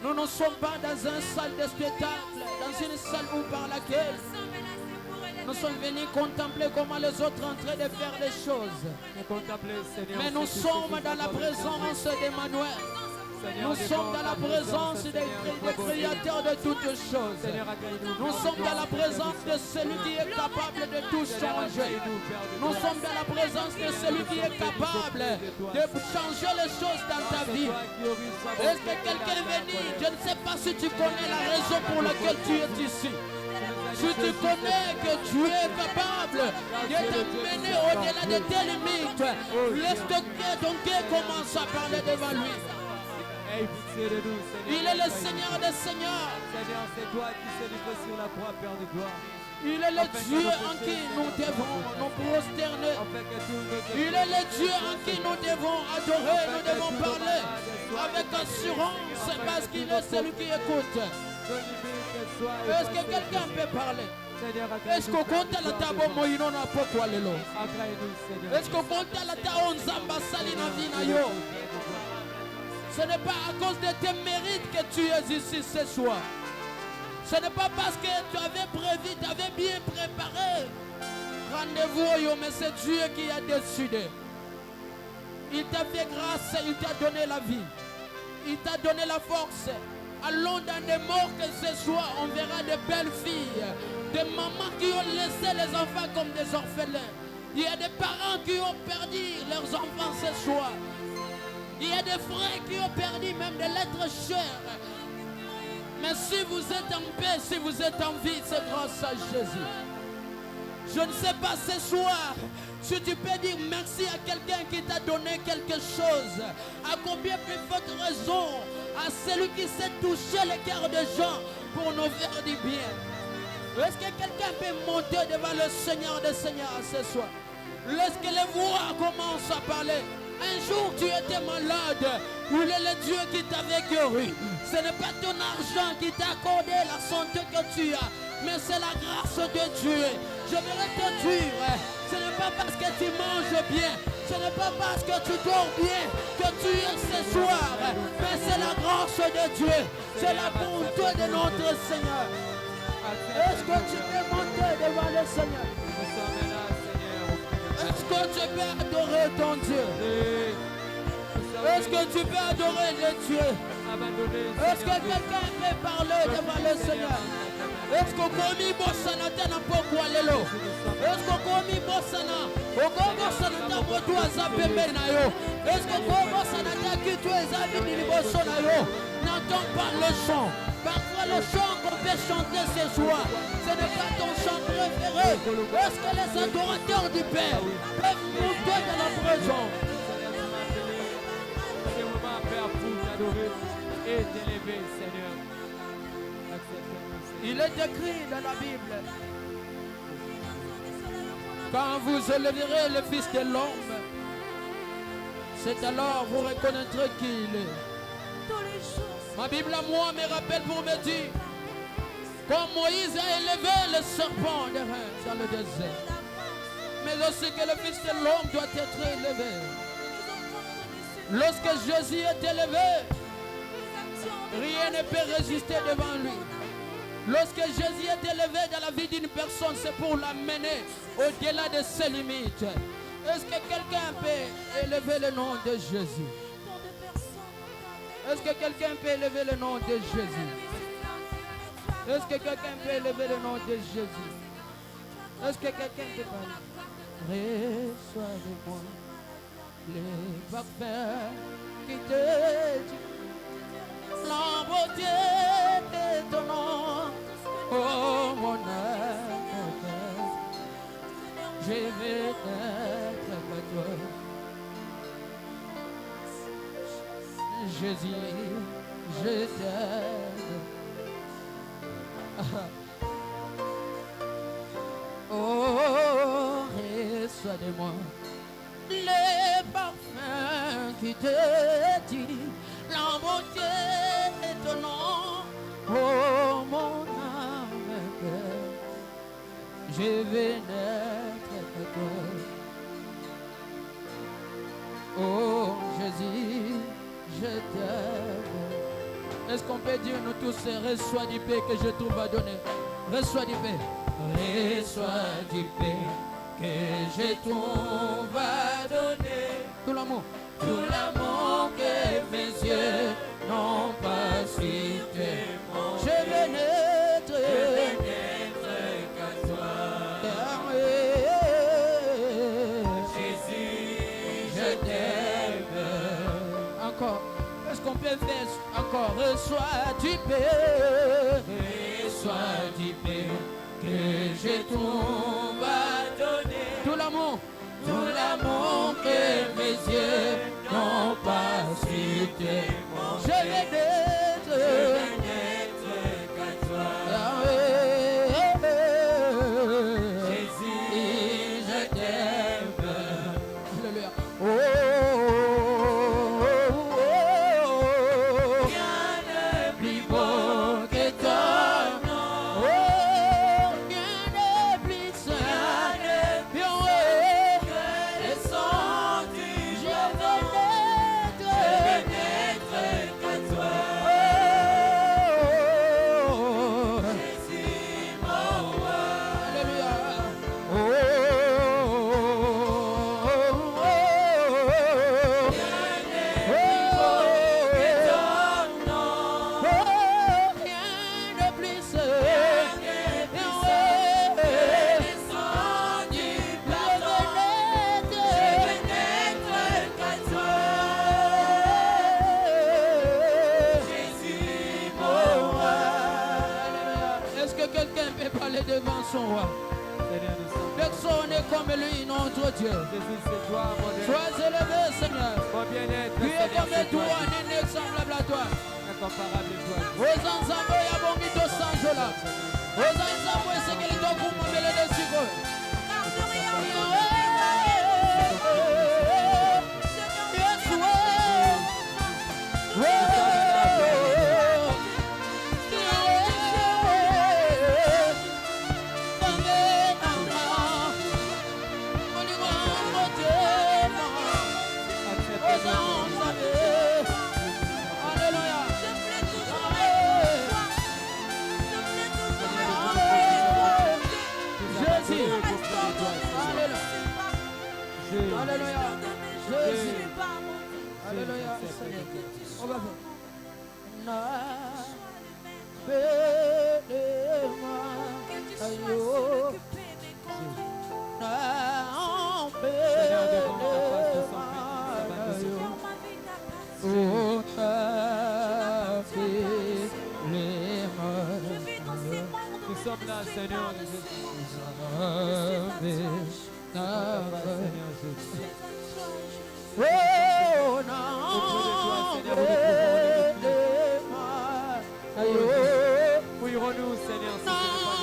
Nous ne sommes pas dans une salle de spectacle, dans une salle où par laquelle nous sommes venus contempler comment les autres sont en train de faire les choses. Mais nous sommes dans la présence d'Emmanuel. Nous sommes dans la présence des créateurs de toutes choses. Nous sommes dans la présence de celui qui est capable de tout changer. Nous sommes dans la présence de celui qui est capable de changer les choses dans ta vie. Est-ce que quelqu'un est venu? Je ne sais pas si tu connais la raison pour laquelle tu es ici. Si tu connais que tu es capable de t'amener au-delà de tes limites, laisse ton cœur commence à parler devant lui. Il est le Seigneur des Seigneurs. Seigneur, c'est toi qui s'est livré sur la croix, Père de gloire. Il est le Dieu en qui nous devons nous prosterner. Il est le Dieu en qui nous devons adorer, nous devons parler avec assurance parce qu'il est celui qui écoute. Est-ce que quelqu'un peut parler? Est-ce qu'on compte à la table moïno na pokwa lelo? Est-ce qu'on compte à la table nzamba sali na vina yo? Ce n'est pas à cause de tes mérites que tu es ici ce soir. Ce n'est pas parce que tu avais prévu, tu avais bien préparé. Rendez-vous, mais c'est Dieu qui a décidé. Il t'a fait grâce, il t'a donné la vie. Il t'a donné la force. Allons dans des morts que ce soir, on verra de belles filles, des mamans qui ont laissé les enfants comme des orphelins. Il y a des parents qui ont perdu leurs enfants ce soir. Il y a des frères qui ont perdu même de l'être cher. Mais si vous êtes en paix, si vous êtes en vie, c'est grâce à Jésus. Je ne sais pas ce soir si tu peux dire merci à quelqu'un qui t'a donné quelque chose. À combien plus forte raison à celui qui sait toucher le cœur des gens pour nous faire du bien. Est-ce que quelqu'un peut monter devant le Seigneur des Seigneurs ce soir? Lorsque les voix commencent à parler. Un jour tu étais malade, il est le Dieu qui t'avait guéri. Ce n'est pas ton argent qui t'a accordé la santé que tu as, mais c'est la grâce de Dieu. Je voudrais te dire, ce n'est pas parce que tu manges bien, ce n'est pas parce que tu dors bien que tu es ce soir, mais c'est la grâce de Dieu, c'est la bonté de notre Seigneur. Est-ce que tu peux monter devant le Seigneur? Est-ce que tu peux adorer ton Dieu? Est-ce que tu peux adorer le Dieu? Est-ce que quelqu'un peut parler devant le Seigneur? Est-ce que komi bossana tena pokwa lelo? Est-ce que komi bossana? Oko bossana ta moto azapembe na yo? Est-ce que komi bossana ta kitu ezabi ni liboso na yo? N'entends pas le chant. Parfois le chant qu'on peut chanter ce soir, ce n'est pas ton chant préféré. Est-ce que les adorateurs du Père peuvent monter dans la présence? C'est vraiment Père pour t'adorer et t'élever, Seigneur. Il est écrit dans la Bible, quand vous élèverez le Fils de l'homme, c'est alors vous reconnaîtrez qui il est. Ma Bible à moi me rappelle pour me dire, comme Moïse a élevé le serpent dans le désert, mais aussi que le Fils de l'homme doit être élevé. Lorsque Jésus est élevé, rien ne peut résister devant lui. Lorsque Jésus est élevé dans la vie d'une personne, c'est pour l'amener au-delà de ses limites. Est-ce que quelqu'un peut élever le nom de Jésus? Est-ce que quelqu'un peut élever le nom de Jésus? Est-ce que quelqu'un peut élever le nom de Jésus? Est-ce que quelqu'un peut parler? Reçois de moi les parfums qui te disent la beauté de ton nom. Oh mon âme, je vais être avec toi. Jésus, je t'aime. Oh, reçois de moi les parfums qui te disent la beauté de ton nom. Oh, mon âme, je vais naître avec toi. Oh, Jésus, je t'aime. Est-ce qu'on peut dire nous tous, reçois du paix que je trouve à donner. Reçois du paix. Reçois du paix que je trouve à donner. Tout l'amour. Tout l'amour que mes yeux n'ont pas su témoigner. Je vais naître qu'à toi. Jésus, je t'aime. Encore. Est-ce qu'on peut faire encore? Reçois du paix. Reçois du paix que je trouve à donner. Tout l'amour. Tout l'amour que mes yeux n'ont pas su témoigner. Je vais naître qu'à toi. Jésus, je t'aime. Alléluia. Oh, rien de plus beau que ton nom. Oh, rien de plus saint, bien que le sang du je vais naître qu'à toi. Oh, Jésus, mon roi. Alléluia. Oh, est-ce que quelqu'un peut parler devant son roi? Personne n'est comme lui, notre Dieu. Sois élevé, Seigneur. Lui est comme toi, inexemblable à toi. Aux ensembles, il y a bon qui te change là. Aux ensembles, c'est qu'il doit vous mêler de sucre. Alléluia. Jésus. Alléluia. On va faire. Nous sommes là, Seigneur. Fouillerons-nous, Seigneur, si ce n'est pas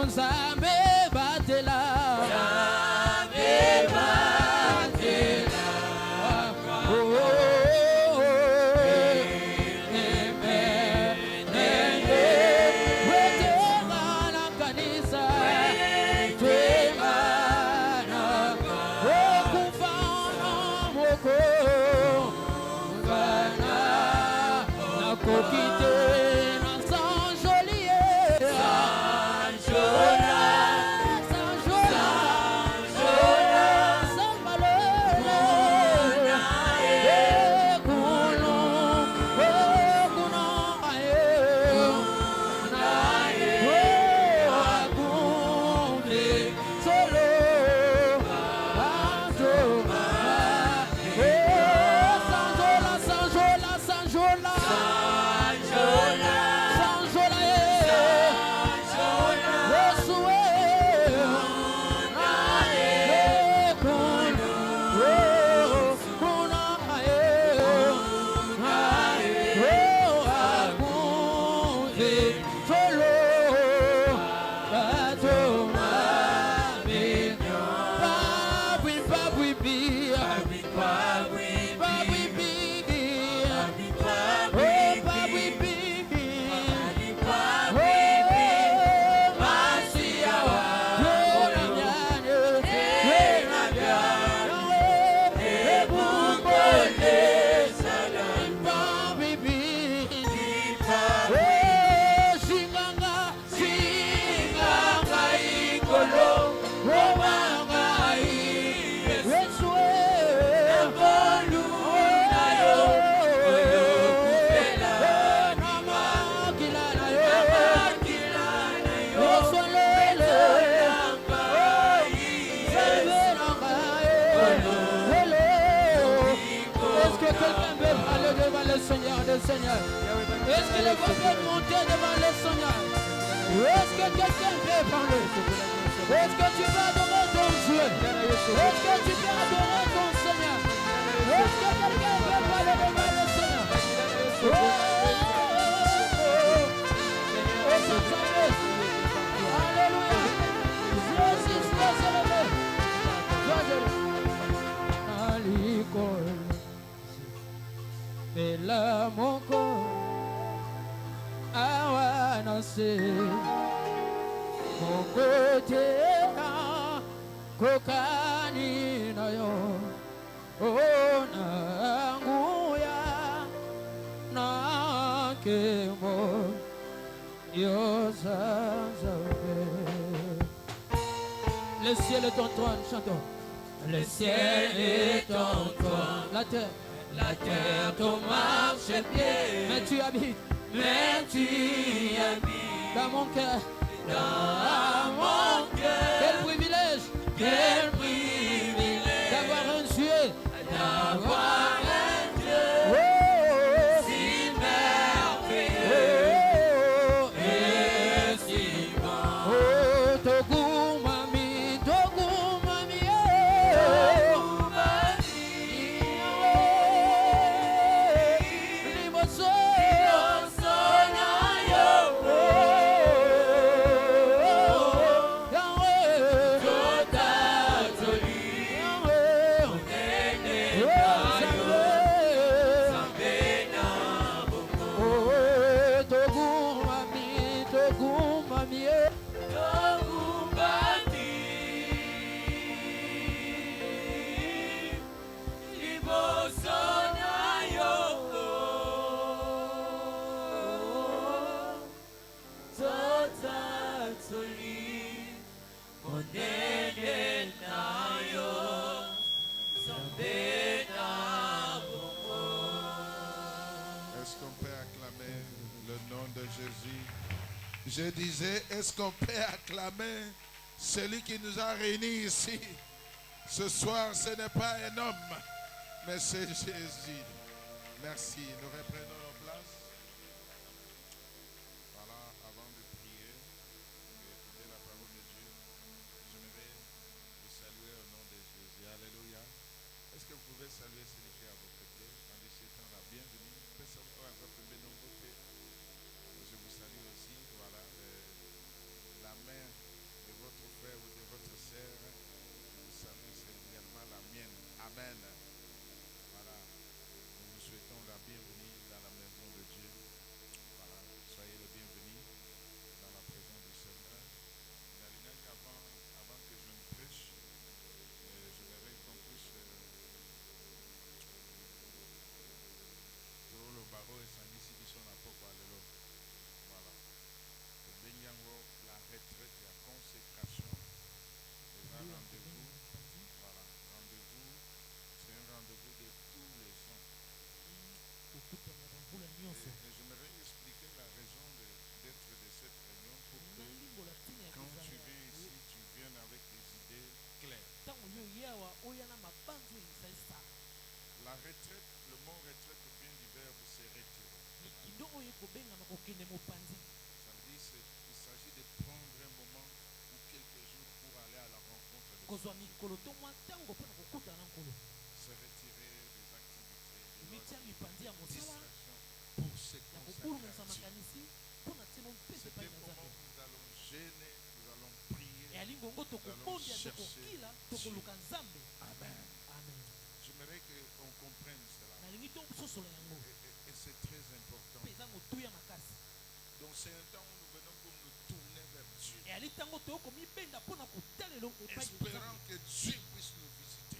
Nzambe batela, Nzambe batela. Seigneur. Est-ce que le vent peut monter devant le Seigneur? Est-ce que quelqu'un peut parler? Est-ce que tu peux adorer ton Dieu? Est-ce que tu peux adorer ton Seigneur? Est-ce que quelqu'un peut parler devant le Seigneur? Alléluia. Jésus, sois élevé. Bela moko awana se moko tena kokani na yo ona nguya na kemo yo zazabe. Le ciel est ton trône, chantons. Le ciel est ton trône. La terre ton marchepied, mais tu habites dans mon cœur, Quel privilège d'avoir un Dieu, si merveilleux et si bon. Oh, Togu mami, Je disais, est-ce qu'on peut acclamer celui qui nous a réunis ici? Ce soir, ce n'est pas un homme, mais c'est Jésus. Merci. Nous reprenons nos places. Voilà, avant de prier et écouter la parole de Dieu, j'aimerais vous saluer au nom de Jésus. Alléluia. Est-ce que vous pouvez saluer celui qui est à vos côtés en lui souhaitant la bienvenue? Je vous salue aussi. Voilà, la main de votre frère ou de votre sœur, je vous salue, c'est également la mienne. Amen. Voilà, nous vous souhaitons la bienvenue dans la maison de Dieu. Voilà, soyez les bienvenus dans la présence du Seigneur. Avant que je ne prêche, je voudrais qu'on puisse tout le barreau et sang ici qui sont à Poko Alléluia. Voilà. La retraite et la consécration est un rendez-vous. Voilà, rendez-vous. C'est un rendez-vous de tous les ans. Et j'aimerais expliquer la raison d'être de cette réunion pour que quand tu viens ici, tu viennes avec des idées claires. La retraite, le mot retraite vient du verbe se retirer. Ça veut dire il s'agit de prendre un moment ou quelques jours pour aller à la rencontre de Dieu. Se retirer des activités, des distractions pour se consacrer à Dieu. C'est un moment où nous allons gêner, nous allons prier, nous allons chercher Dieu. Amen. espérant que Dieu puisse nous visiter.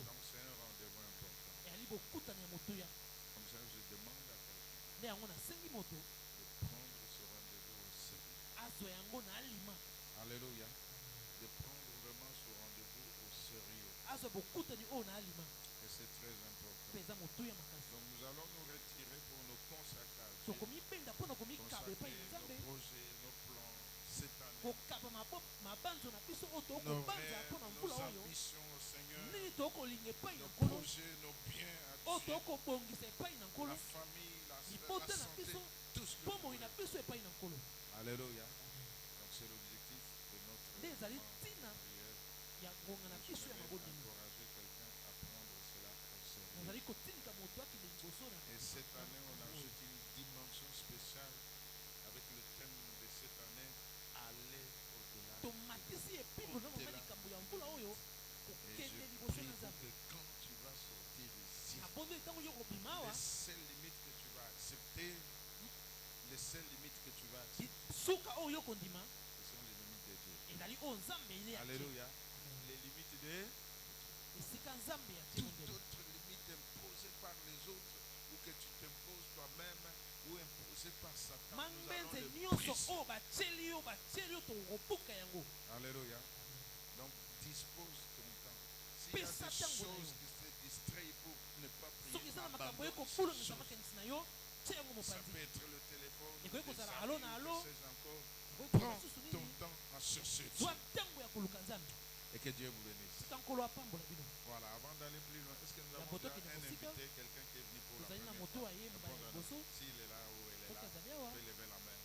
Donc c'est un rendez-vous important. Comme ça, je demande à quelqu'un de prendre ce rendez-vous au sérieux. Alléluia. De prendre vraiment ce rendez-vous au sérieux. Et c'est très important. Donc nous allons nous retirer pour nos consacrations. Consacrer nos projets, nos plans cette année. Nos rêves, nos ambitions au Seigneur. Nos projets, nos biens à Dieu. La famille, la santé, tout ce que nous voulons. Alléluia. Donc c'est l'objectif de notre prière. Je vais encourager quelqu'un à prendre cela au sérieux. Et cette année, on ajoute une dimension spéciale avec le thème de cette année, aller au-delà. Et je prie pour que quand tu vas sortir ici, les seules limites que tu vas accepter, les seules limites que tu vas accepter, ce sont les limites de Dieu. Alléluia. Les limites de toute autre limite imposée par les autres ou que tu t'imposes toi-même ou imposée par Satan. Nous allons le briser. Alléluia. Donc dispose ton temps. S'il y a des choses qui te distraient pour ne pas prier, abandonne ces choses. Ça peut être le téléphone, des amis, que sais-je encore. Prends ton temps à chercher Dieu. Et que Dieu vous bénisse. Voilà, avant d'aller plus loin, est-ce que nous avons déjà un invité, quelqu'un qui est venu pour la première fois? S'il est là ou elle est là, vous pouvez lever la main.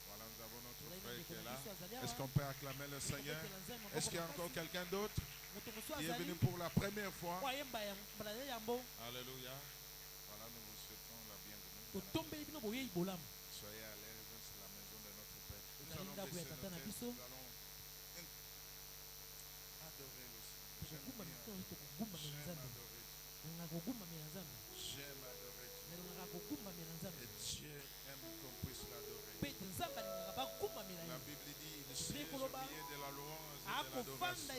Voilà, nous avons notre frère qui est là. Est-ce qu'on peut acclamer le Seigneur? Est-ce qu'il y a encore quelqu'un d'autre qui est venu pour la première fois? Alléluia. Voilà, nous vous souhaitons la bienvenue. Soyez à l'aise, c'est la maison de notre Père. Nous allons baisser nos têtes, nous allons adorer le Seigneur. J'aime adorer Dieu. J'aime adorer Dieu. Et Dieu aime qu'on puisse l'adorer. La Bible dit, il siège au milieu de la louange et de l'adoration.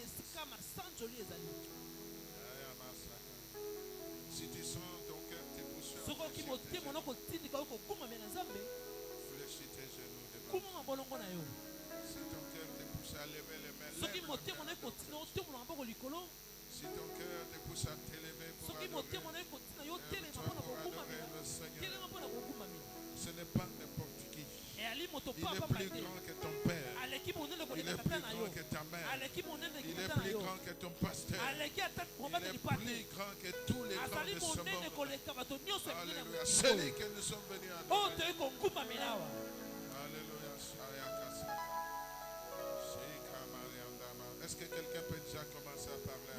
Si tu sens ton cœur te pousser à fléchir tes genoux devant Dieu. Si ton cœur te pousse à lever les mains, lève les mains. Si ton cœur te pousse à t'élever pour adorer, le Seigneur, ce n'est pas n'importe qui. Il est plus grand que ton père. Il est plus grand que ta mère. Il est plus grand que ton pasteur. Il est plus grand que tous les grands de ce monde. Alléluia. C'est lui que nous sommes venus adorer. Alléluia. Est-ce que quelqu'un peut déjà commencer à parler?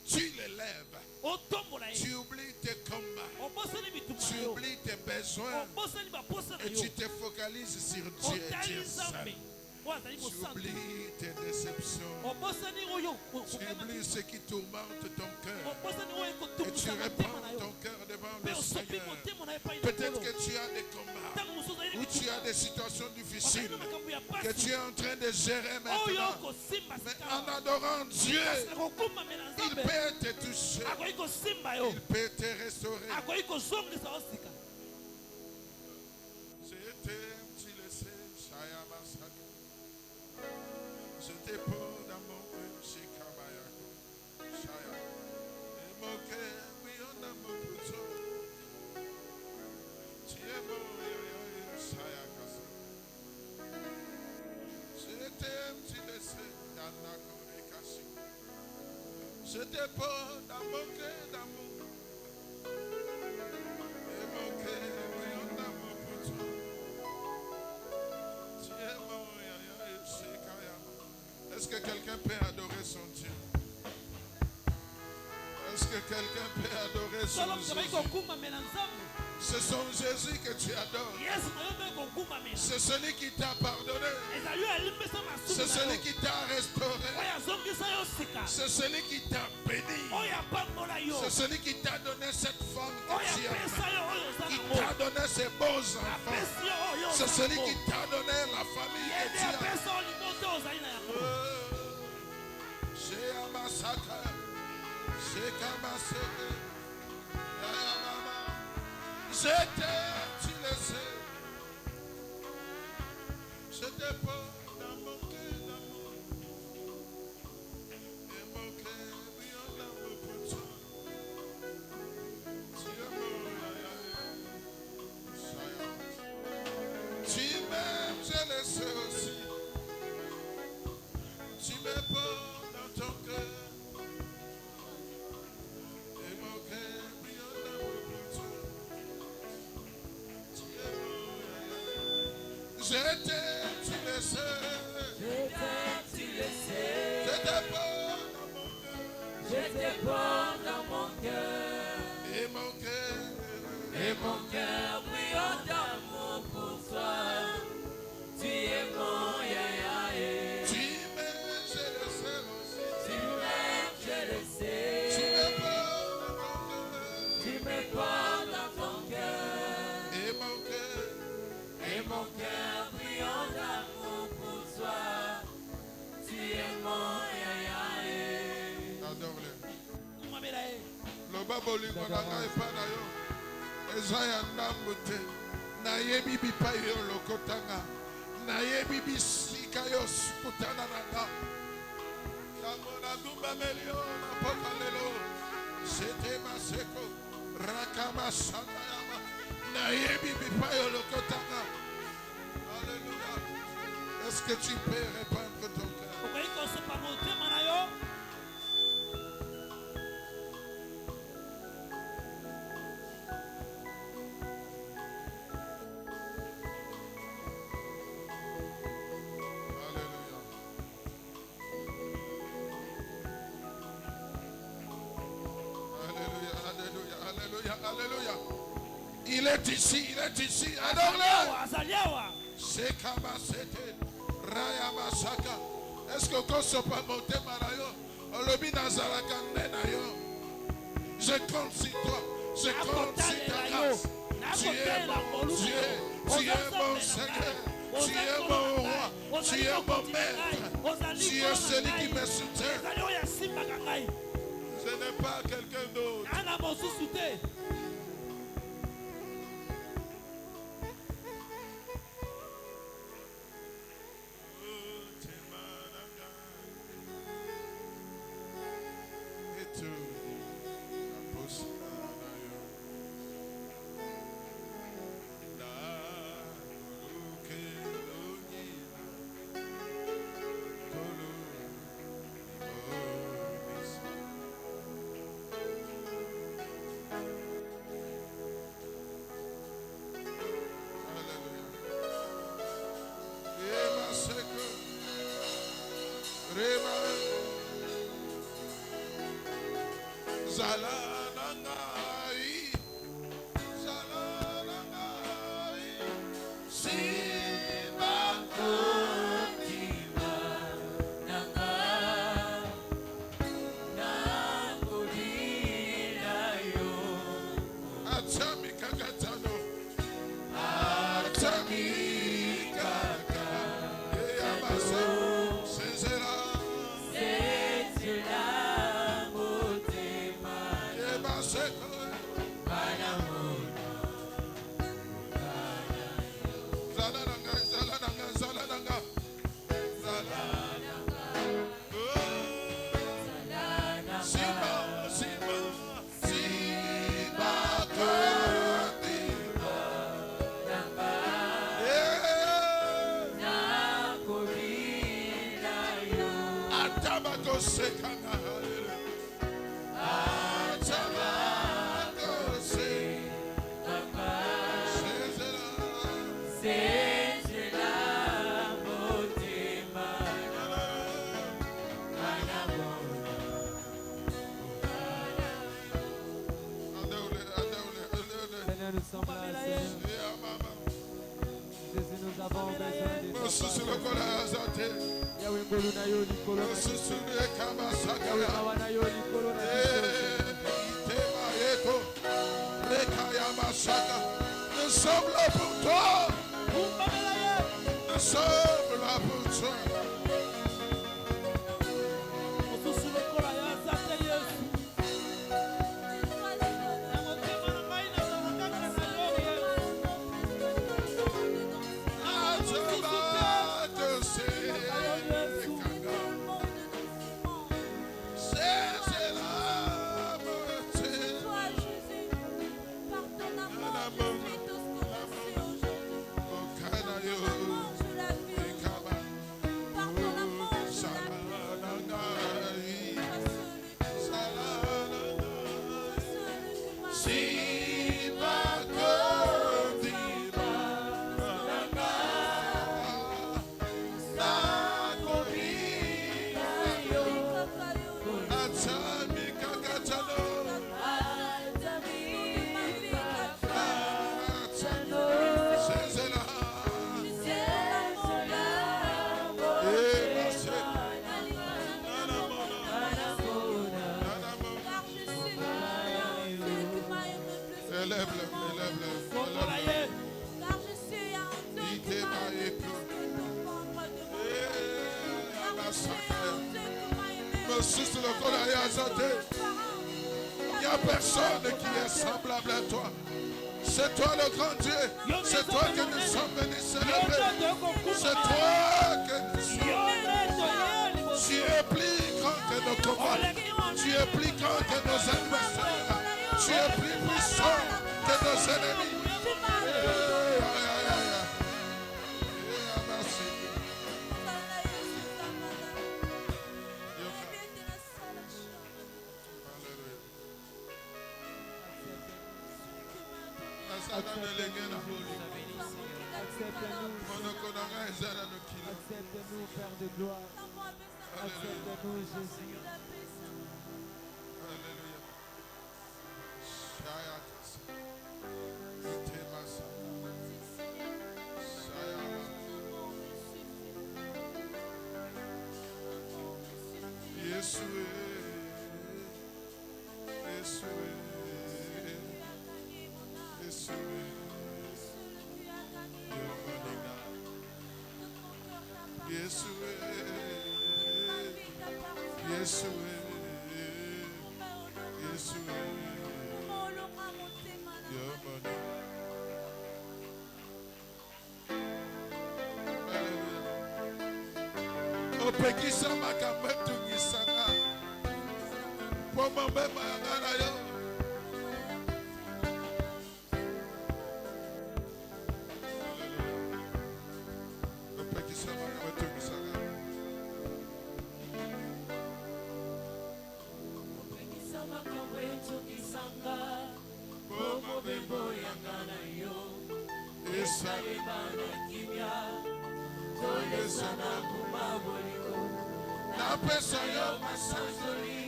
Tu l'élèves. Tu oublies tes combats. Tu oublies tes besoins. Et tu te focalises sur Dieu et Dieu seul. Tu oublies tes déceptions. Tu oublies ce qui tourmente ton cœur. Et tu reprends ton cœur devant le Seigneur. Peut-être que tu as des combats ou tu as des situations difficiles que tu es en train de gérer maintenant. Mais en adorant Dieu, il peut te toucher. Il peut te restaurer. Je dépose dans mon cœur, chez Kabayako, Shaya. Et mon cœur, oui, on a mon couteau. Tu es mon Shaya Kassa. Je t'aime, tu le sais, Yana Korekashi. Je dépose dans mon cœur d'amour. Et mon cœur, oui, on a mon couteau. Tu es mon Shekaya. Est-ce que quelqu'un peut adorer son Dieu? Est-ce que quelqu'un peut adorer son Jésus? C'est son Jésus que tu adores. C'est celui qui t'a pardonné. C'est celui qui t'a restauré. C'est celui qui t'a béni. C'est celui qui t'a donné cette femme que tu aimes. Qui t'a donné ces beaux enfants. C'est celui qui t'a donné la famille que tu as. C'est Amasaka. C'est Kamaseke. J'étais, tu le sais. J'étais pas dans mon cœur d'amour. Et mon cœur brillant d'amour pour toi. Tu es mon tu m'aimes, je le sais aussi. Tu me portes dans ton cœur. Et mon cœur brillant d'amour pour toi. Tu es mon je t'aime, tu le sais. Je t'aime, tu le sais. Je te porte dans mon cœur. Je te porte dans mon cœur. Et mon cœur brillant d'amour pour toi. Tu es mon yaya. tu m'aimes, je le sais aussi. Tu m'aimes, je le sais. Tu me portes dans mon cœur. Tu me portes dans ton cœur. Et mon cœur brillant d'amour pour toi. Tu es mon yaya. adore-le. Le babolingo na ngai pa na yo. Eza ya ndambo te. Nayebi bipa yo lokotanga. Nayebi bisika yo sukutana na nga. Tango na dumba melio na poka lelo. Sete maseko. Rakama sanda yama. Nayebi bipa yo lokotanga. Alléluia. Est-ce que tu peux répandre ton cœur? Alléluia. Il est ici. Adore-le. Est-ce que quand ce pas monté marayo, olobi nazalaka nenayo. Je compte sur toi. Je compte sur ta grâce. Tu es mon Dieu. Tu es mon Seigneur. Tu es mon roi. Tu es mon maître. Tu es celui qui me soutient. Ce n'est pas quelqu'un d'autre. Nous avons besoin de Nous sommes là pour toi. Nous sommes là pour toi. Il n'y a personne qui est semblable à toi. C'est toi le grand Dieu. C'est toi que nous sommes venus célébrer. C'est toi que nous sommes. Tu es plus grand que nos combats. Tu es plus grand que nos adversaires. Tu es plus puissant que nos ennemis. Accepte-nous, Père de gloire. Accepte-nous, Jésus. Alléluia. Opekisa makambo tungisanga pomo bema ngana yo opekisa makambo tungisanga opekisa makambo tungisanga pomo bembo ngana yo esa ebana kimya toyesana kumaboliko na pesa yo masanzoli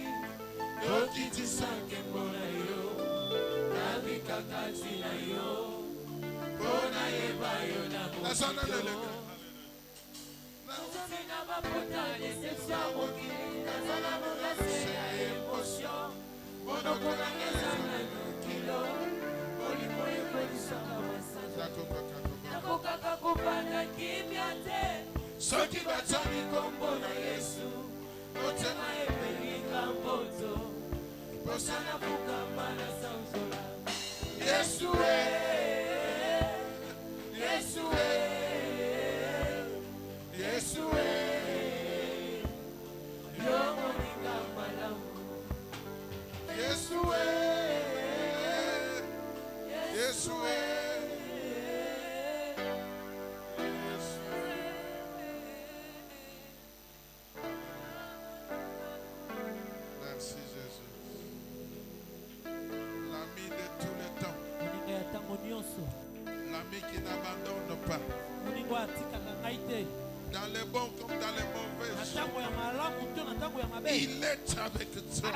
yo kitisange mbona yo na mikakati na yo mbona yeba yo na mokito nazomina bapota deception mokili nazala mongase ya emotion monoko nangeza na nokilo molimo ekolisaka masanzo nakokaka kopanda kimia te soki batani kombo na Yesu motema epelinga mboto posana fukama na sanzola Yesu Yesu Yesu yo moninga malamu Yesu Yesu l'ami qui n'abandonne pas dans les bons comme dans les mauvais jours. Il est avec toi.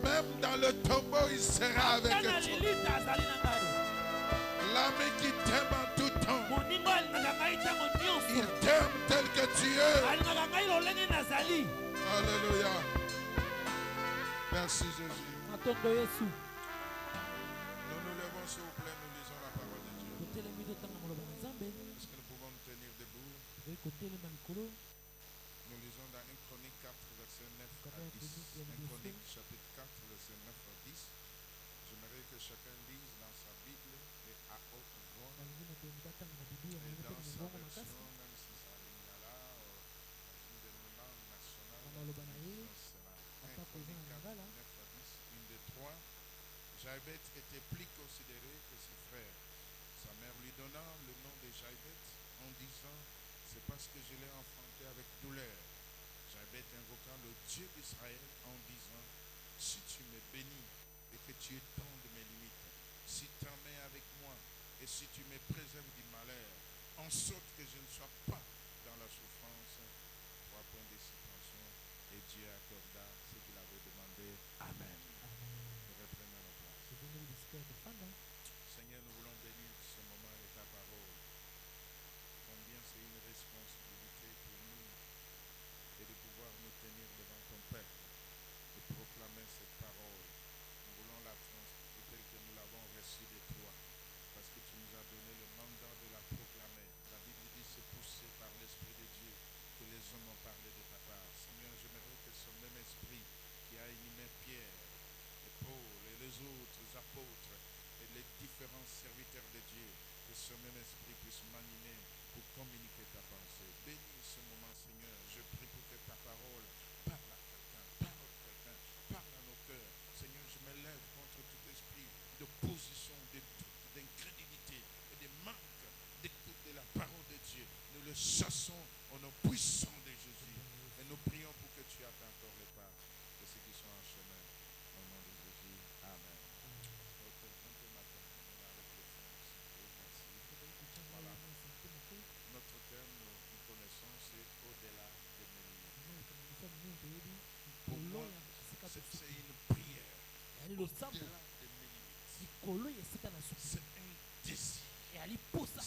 Même dans le tombeau il sera avec toi. L'ami qui t'aime en tout temps, il t'aime tel que tu es. Alléluia. Merci Jésus. Natondo Yesu. Nous nous levons s'il vous plaît, nous lisons la parole de Dieu. Totelemi totanga maloba na Nzambe. Est-ce que nous pouvons nous tenir debout? Tokoki kotelema likolo. Nous lisons dans 1 Chronique 4, verset 9 à 10. 1 Chronique chapitre 4, verset 9 à 10. J'aimerais que chacun lise dans sa Bible et à haute voix. Nalingi moto batanga na Biblia Et na dans moto sa mbongo version, makasi. même si ça lingala, dans une de nos langues nationales, Na maloba na ye. c'est là. 1 Ata Chronique kozanga 4, na 9 à 10, une des trois. Jaïbet était plus considéré que ses frères. Sa mère lui donna le nom de Jaïbet en disant, c'est parce que je l'ai enfanté avec douleur. Jaïbet invoqua le Dieu d'Israël en disant, si tu me bénis et que tu étendes mes limites, si ta main avec moi et si tu me préserves du malheur, en sorte que je ne sois pas dans la souffrance. 3 points de suspension. Et Dieu accorda ce qu'il avait demandé. Amen. Nous reprenons nos places. Tozongeli bisika ya kofanda. Seigneur, nous voulons bénir ce moment et ta parole. Combien c'est une responsabilité pour nous et de pouvoir nous tenir devant ton Père et proclamer cette parole. Nous voulons la transmettre telle que nous l'avons reçue de toi, parce que tu nous as donné le mandat de la proclamer. La Bible dit c'est poussé par l'Esprit de Dieu que les hommes ont parlé de ta part. Seigneur, j'aimerais que ce même esprit qui a animé Pierre et Paul et les autres apôtres et les différents serviteurs de Dieu, que ce même esprit puisse m'animer pour communiquer ta pensée. Bénis ce moment, Seigneur. Je prie pour que ta parole parle à quelqu'un, parle à nos cœurs. Seigneur, je me lève contre tout esprit d'opposition, de doute, d'incrédulité et de manque d'écoute de la parole de Dieu. Nous le chassons au nom puissant de Jésus. Et nous prions pour que tu atteins encore les pas de ceux qui sont en chemin. Au nom de Jésus. Amen. Voilà. Notre terme, nous connaissons, c'est au-delà de mes limites. Pour moi, c'est une prière. Au-delà de mes limites. C'est un désir.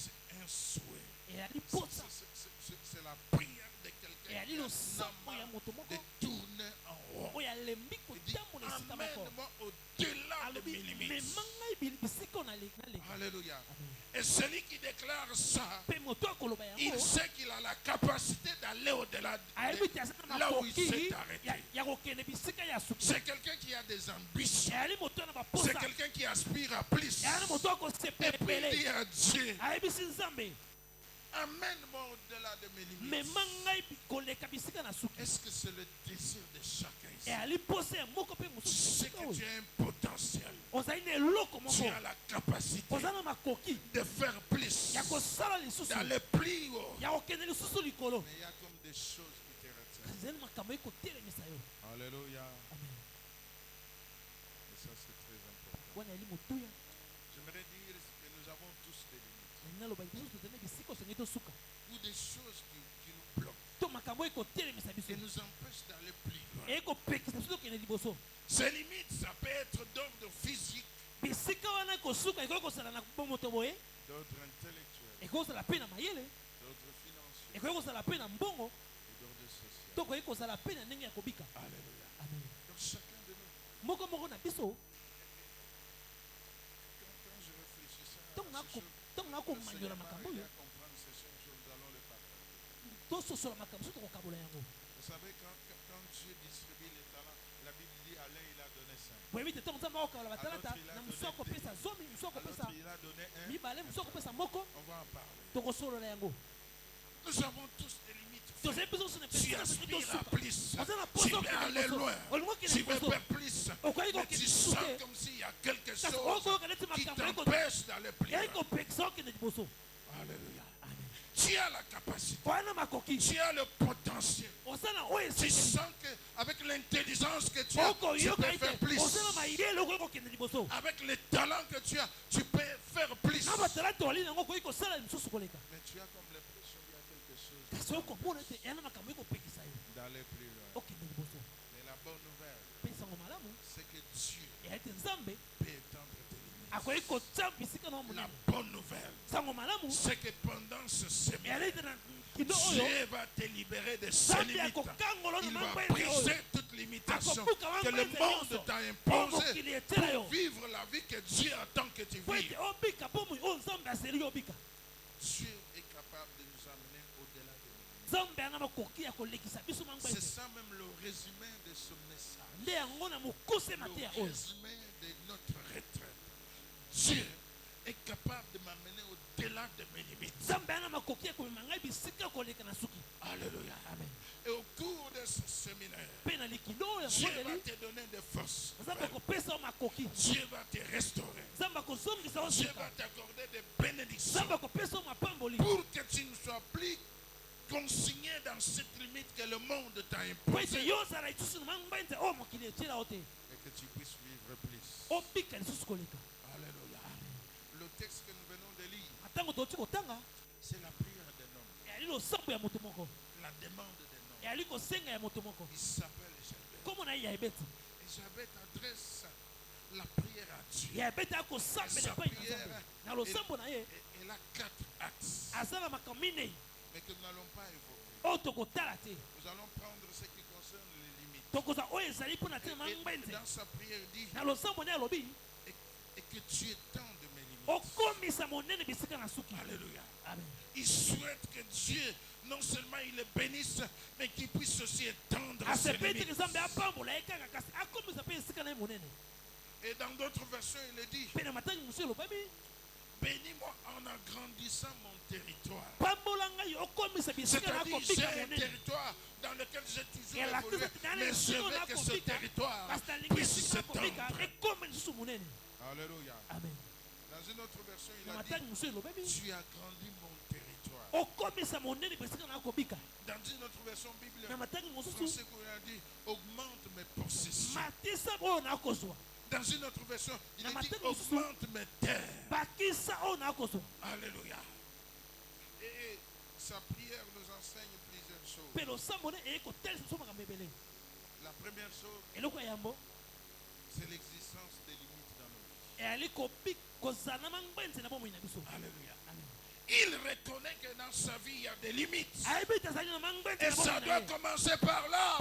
C'est un souhait. C'est la prière de quelqu'un qui a de tourner en rond. Il dit, amène-moi au-delà de mes limites. Alléluia. Et celui qui déclare ça, il sait qu'il a la capacité d'aller au-delà de là où il s'est arrêté. C'est quelqu'un qui a des ambitions. C'est quelqu'un qui aspire à plus. Et puis il dit à Dieu, amène-moi au-delà de mes limites. Est-ce que c'est le désir de chacun ici? Tu sais que tu as un potentiel. Tu as la capacité de faire plus, d'aller plus haut. Mais il y a comme des choses qui te retiennent. Alléluia. Et ça, c'est très important. J'aimerais dire que nous avons tous des limites. Ou des choses qui nous bloquent et nous empêchent d'aller plus loin. Ces limites, ça peut être d'ordre physique, d'autres intellectuels, d'autres financiers et d'autres sociaux. Alléluia. Donc chacun de nous, quand je réfléchis à ces choses, le Seigneur m'a aidé à comprendre ces choses, nous allons les partager. Vous savez, quand Dieu distribue les talents, la Bible dit à l'un il a donné 5. À l'autre il a donné 1. On va en parler. Nous avons tous des limites. Tu aspires à plus. Tu veux aller loin. Tu veux faire plus. Mais tu sens comme s'il y a quelque chose qui t'empêche d'aller plus loin. Alléluia. Tu as la capacité. Tu as le potentiel. Tu sens qu'avec l'intelligence que tu as, tu peux faire plus. Avec les talents que tu as, tu peux faire plus. Mais tu as comme l'impression qu'il y a quelque chose d'aller plus loin. Mais la bonne nouvelle, c'est que Dieu peut étendre tes limites. La bonne nouvelle, c'est que pendant ce séminaire, Dieu va te libérer de ces limites. Il va briser limitations que le monde t'a imposées pour vivre la vie que Dieu attend que tu vives. Dieu est capable de nous amener au-delà de nous. C'est ça même le résumé de ce message. Le résumé de notre retraite. Dieu est capable de m'amener au-delà de mes limites. Alléluia. Amen. Et au cours de ce séminaire, Dieu va te donner des forces. Dieu va te restaurer. Dieu va t'accorder des bénédictions pour que tu ne sois plus consigné dans cette limite que le monde t'a imposée. Et que tu puisses vivre plus. Alléluia. Le texte que nous venons de lire, c'est la prière d'un homme. La demande d'un homme. Il s'appelle Jabez. Et Jabez adresse la prière à Dieu. Et sa prière, elle a 4 axes. Mais que nous n'allons pas évoquer. Nous allons prendre ce qui concerne les limites. Et dans sa prière, il dit et que Dieu tende mes limites. Alléluia. Amen. Il souhaite que Dieu, non seulement il le bénisse, mais qu'il puisse aussi étendre ses limites. Et dans d'autres versions, il est dit bénis-moi en agrandissant mon territoire. C'est-à-dire, j'ai un territoire dans lequel j'ai toujours évolué, mais je veux que ce territoire puisse s'étendre. Alléluia. Amen. Dans une autre version, il a dit tu as grandi mon territoire. Dans une autre version biblique, français, il a dit augmente mes possessions. Dans une autre version, il a dit augmente mes terres. Alléluia. Et sa prière nous enseigne plusieurs choses. La première chose, c'est l'existence des limites dans nos vies. Alléluia. Il reconnaît que dans sa vie il y a des limites. Et ça doit commencer par là.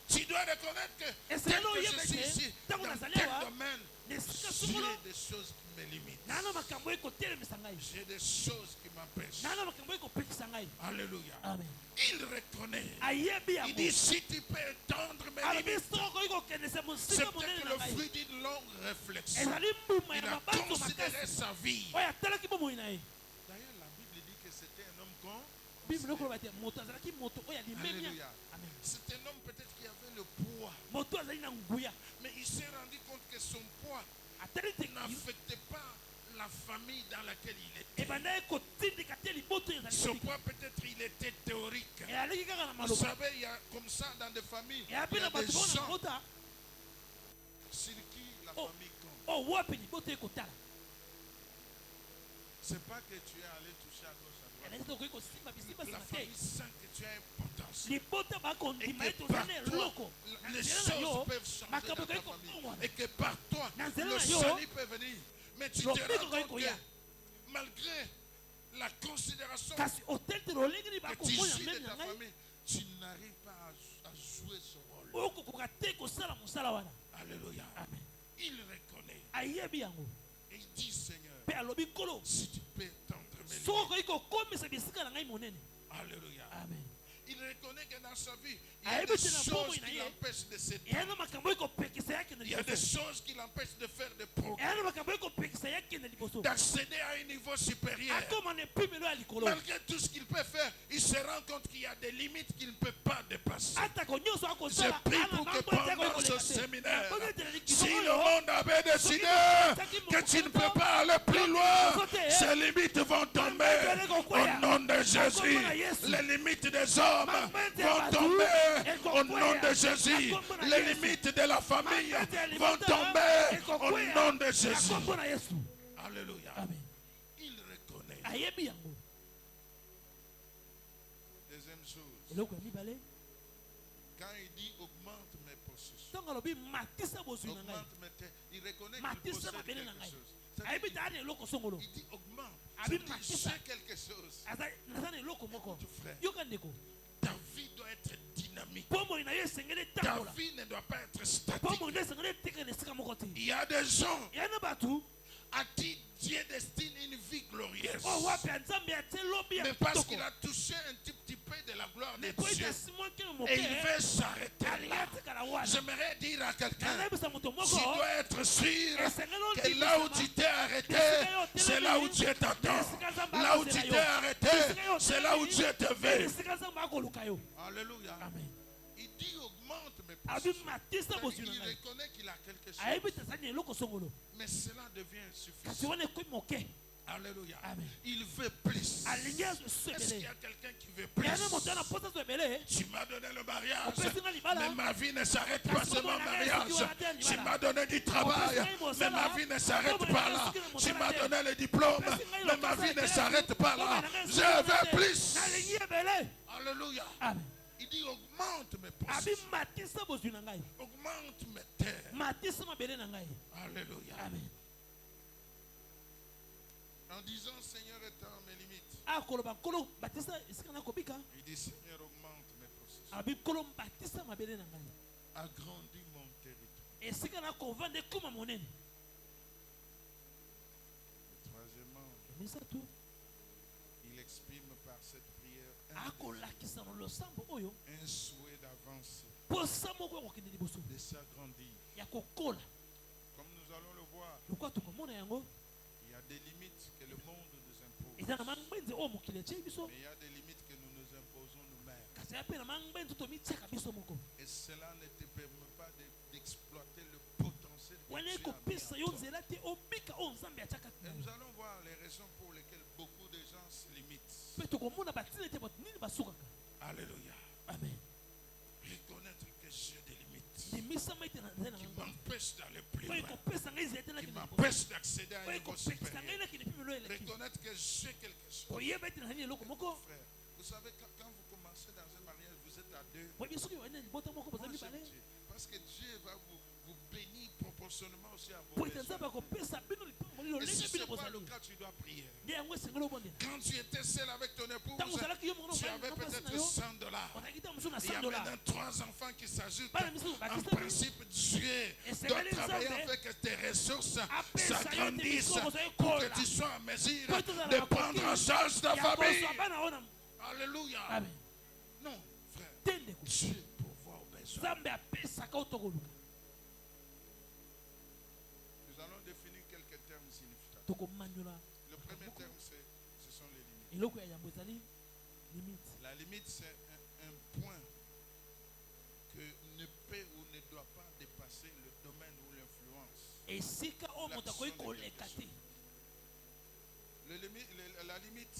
Tu dois reconnaître que tel que je suis ici, dans tel domaine, j'ai des choses qui me limitent. J'ai des choses qui m'empêchent. Alléluia. Amen. Il reconnaît. Il dit si tu peux étendre mes limites. C'est peut-être le fruit d'une longue réflexion. Il a considéré sa vie. D'ailleurs, la Bible dit que c'était un homme con. Alléluia. C'est un homme peut-être qui avait le poids. Mais il s'est rendu compte que son poids n'affectait pas la famille dans laquelle il était. Son poids peut-être il était théorique. Vous savez, il y a comme ça dans des familles, il y a des gens sur qui la famille compte. C'est pas que tu es allé toucher à gauche à droite. La famille sent que tu as importance. Et que par toi, les choses peuvent changer dans ta famille. Et que par toi, le salut peut venir. Mais tu te rends compte que malgré la considération que tu jouis de ta famille, tu n'arrives pas à jouer ce rôle. Alléluia. Amen. Il reconnaît. Et il dit Seigneur, si tu peux tendre mes limites. Alléluia. Amen. Il reconnaît que dans sa vie, il y a des choses qui l'empêchent de s'étendre. Il y a des choses qui l'empêchent de faire des progrès, d'accéder à un niveau supérieur. Malgré tout ce qu'il peut faire, il se rend compte qu'il y a des limites qu'il ne peut pas dépasser. Je prie pour que pendant ce séminaire, si le monde avait décidé que tu ne peux pas aller plus loin, ces limites vont tomber au nom de Jésus. Les limites des hommes vont tomber au nom de Jésus. Les limites de la famille vont tomber au nom de Jésus. Alléluia. Amen. Il reconnaît. Deuxième chose, quand il dit augmente mes possessions, augmente mes terres, il reconnaît qu'il possède quelque chose. Il dit augmente. C'est quelque chose. Écoute, frère, ta vie doit être dynamique. limite. Ta vie ne doit pas être statique. Il y a des gens à qui Dieu destine une vie glorieuse. Mais parce qu'il a touché un petit peu de la gloire de Dieu, et il veut s'arrêter là. J'aimerais dire à quelqu'un, tu dois être sûr que là où tu t'es arrêté, c'est là où Dieu t'attend. Là où tu t'es arrêté, c'est là où Dieu te veut. Alléluia. Il dit augmente mes possessions. Il reconnaît qu'il a quelque chose. Mais cela devient insuffisant. Alléluia. Il veut plus. Est-ce qu'il y a quelqu'un qui veut plus? Tu m'as donné le mariage, mais ma vie ne s'arrête pas sur mon mariage. Tu m'as donné du travail, mais ma vie ne s'arrête pas là. Tu m'as donné le diplôme, mais ma vie ne s'arrête pas là. Je veux plus. Alléluia. Il dit augmente mes possessions. Augmente mes terres. Alléluia. En disant Seigneur étend mes limites. Il dit Seigneur augmente mes possessions. Agrandis mon territoire. Troisièmement, il exprime par cette prière un souhait d'avancer, de s'agrandir. Comme nous allons le voir, il y a des limites que le monde nous impose. Mais il y a des limites que nous nous imposons nous-mêmes. Et cela ne te permet pas d'exploiter le potentiel que Dieu a mis en toi. Et nous allons voir les raisons pour lesquelles beaucoup de gens se limitent. Alléluia. Amen. Reconnaître que j'ai des limites qui m'empêchent d'aller plus loin, qui m'empêchent d'accéder à un niveau supérieur. Reconnaître que j'ai quelque chose. Frère, vous savez, quand vous commencez dans un mariage, vous êtes à deux. Moi, j'aime Dieu. Parce que Dieu va vous bénir proportionnellement aussi à vos besoins. Et si ce n'est pas le cas, tu dois prier. Quand tu étais seul avec ton épouse, tu avais peut-être $100. Il y a maintenant 3 enfants qui s'ajoutent. En principe, Dieu doit travailler afin que tes ressources s'agrandissent pour que tu sois en mesure de prendre en charge ta famille. Alléluia. Non, frère. Dieu pourvoit aux besoins. Nous allons définir quelques termes significatifs. Le premier terme, ce sont les limites. La limite, c'est un point que ne peut ou ne doit pas dépasser le domaine ou l'influence. La limite,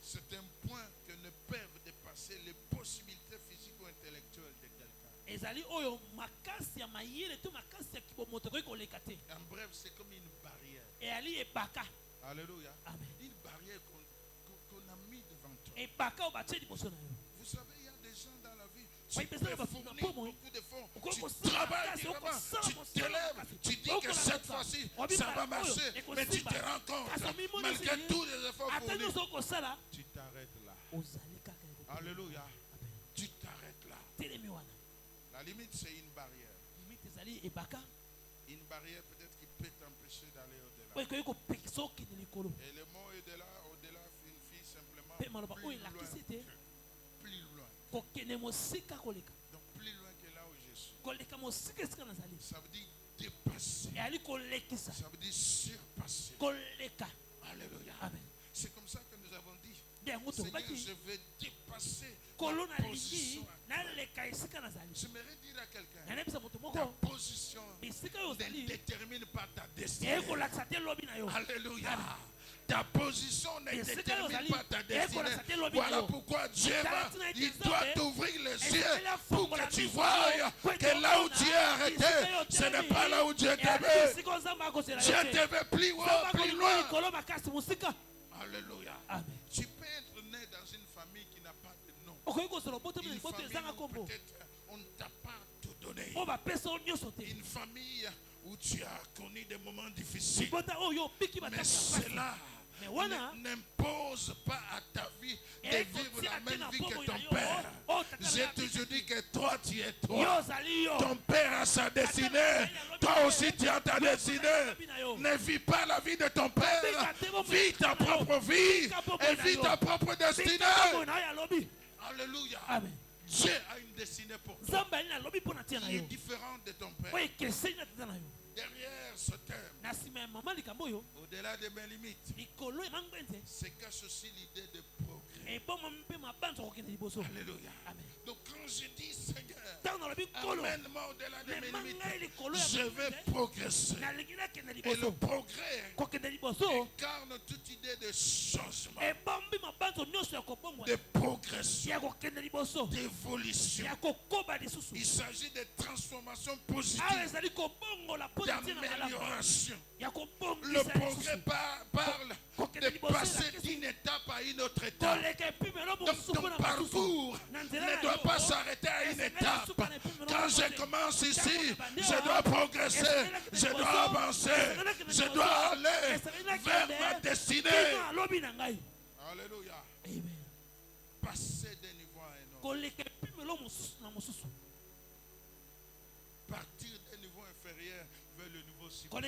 c'est un point que ne peuvent dépasser les possibilités physiques ou intellectuelles de quelqu'un. En bref, c'est comme une barrière. Alléluia. Une barrière qu'on a mis devant toi. Vous savez, il y a des gens dans la vie, tu peux fournir beaucoup d'efforts, tu travailles durement, tu te lèves, tu dis que cette fois-ci, ça va marcher, mais tu te rends compte, malgré tous les efforts fournis, tu t'arrêtes là. Alléluia. Tu t'arrêtes là. La limite, c'est une barrière. Une barrière peut-être qui peut t'empêcher d'aller au-delà. Et le mot au-delà signifie simplement plus loin. Donc plus loin que là où je suis. Ça veut dire dépasser. Ça veut dire surpasser. Alléluia. C'est comme ça que nous avons dit. Seigneur, je veux dépasser ma position. J'aimerais dire à quelqu'un, ta position ne détermine pas ta destinée. Alléluia. Ta position ne détermine pas ta destinée. Voilà pourquoi Dieu il doit t'ouvrir les yeux pour que tu voies que là où tu es arrêté, ce n'est pas là où Dieu te veut. Dieu te veut plus haut, plus loin. Alléluia. Tu peux être né dans une famille qui n'a pas de nom. Une famille où peut-être on ne t'a pas tout donné. Une famille où tu as connu des moments difficiles. Mais cela n'impose pas à ta vie choisi de vivre la même vie que ton père. J'ai toujours dit que toi, tu es toi. Ton père a sa destinée. Toi aussi, tu as ta destinée. Ne vis pas la vie de ton père. Vis ta propre vie. Et vis ta propre destinée. Alléluia. Amen. Dieu a une destinée pour toi. Qui est différente de ton père. Derrière ce terme, au-delà de mes limites, se cache aussi l'idée de progrès. Alléluia. Donc quand je dis Seigneur, amène-moi au-delà de mes limites, je vais progresser. Et le progrès incarne toute idée de changement, de progression, d'évolution. Il s'agit de transformation positive, d'amélioration. Le progrès parle de passer d'une étape à une autre étape. Donc ton parcours ne doit pas s'arrêter à une étape. Quand je commence ici, je dois progresser, je dois avancer, je dois aller vers ma destinée. Alléluia. Passer d'un niveau à un autre. Partir d'un niveau inférieur vers le niveau supérieur.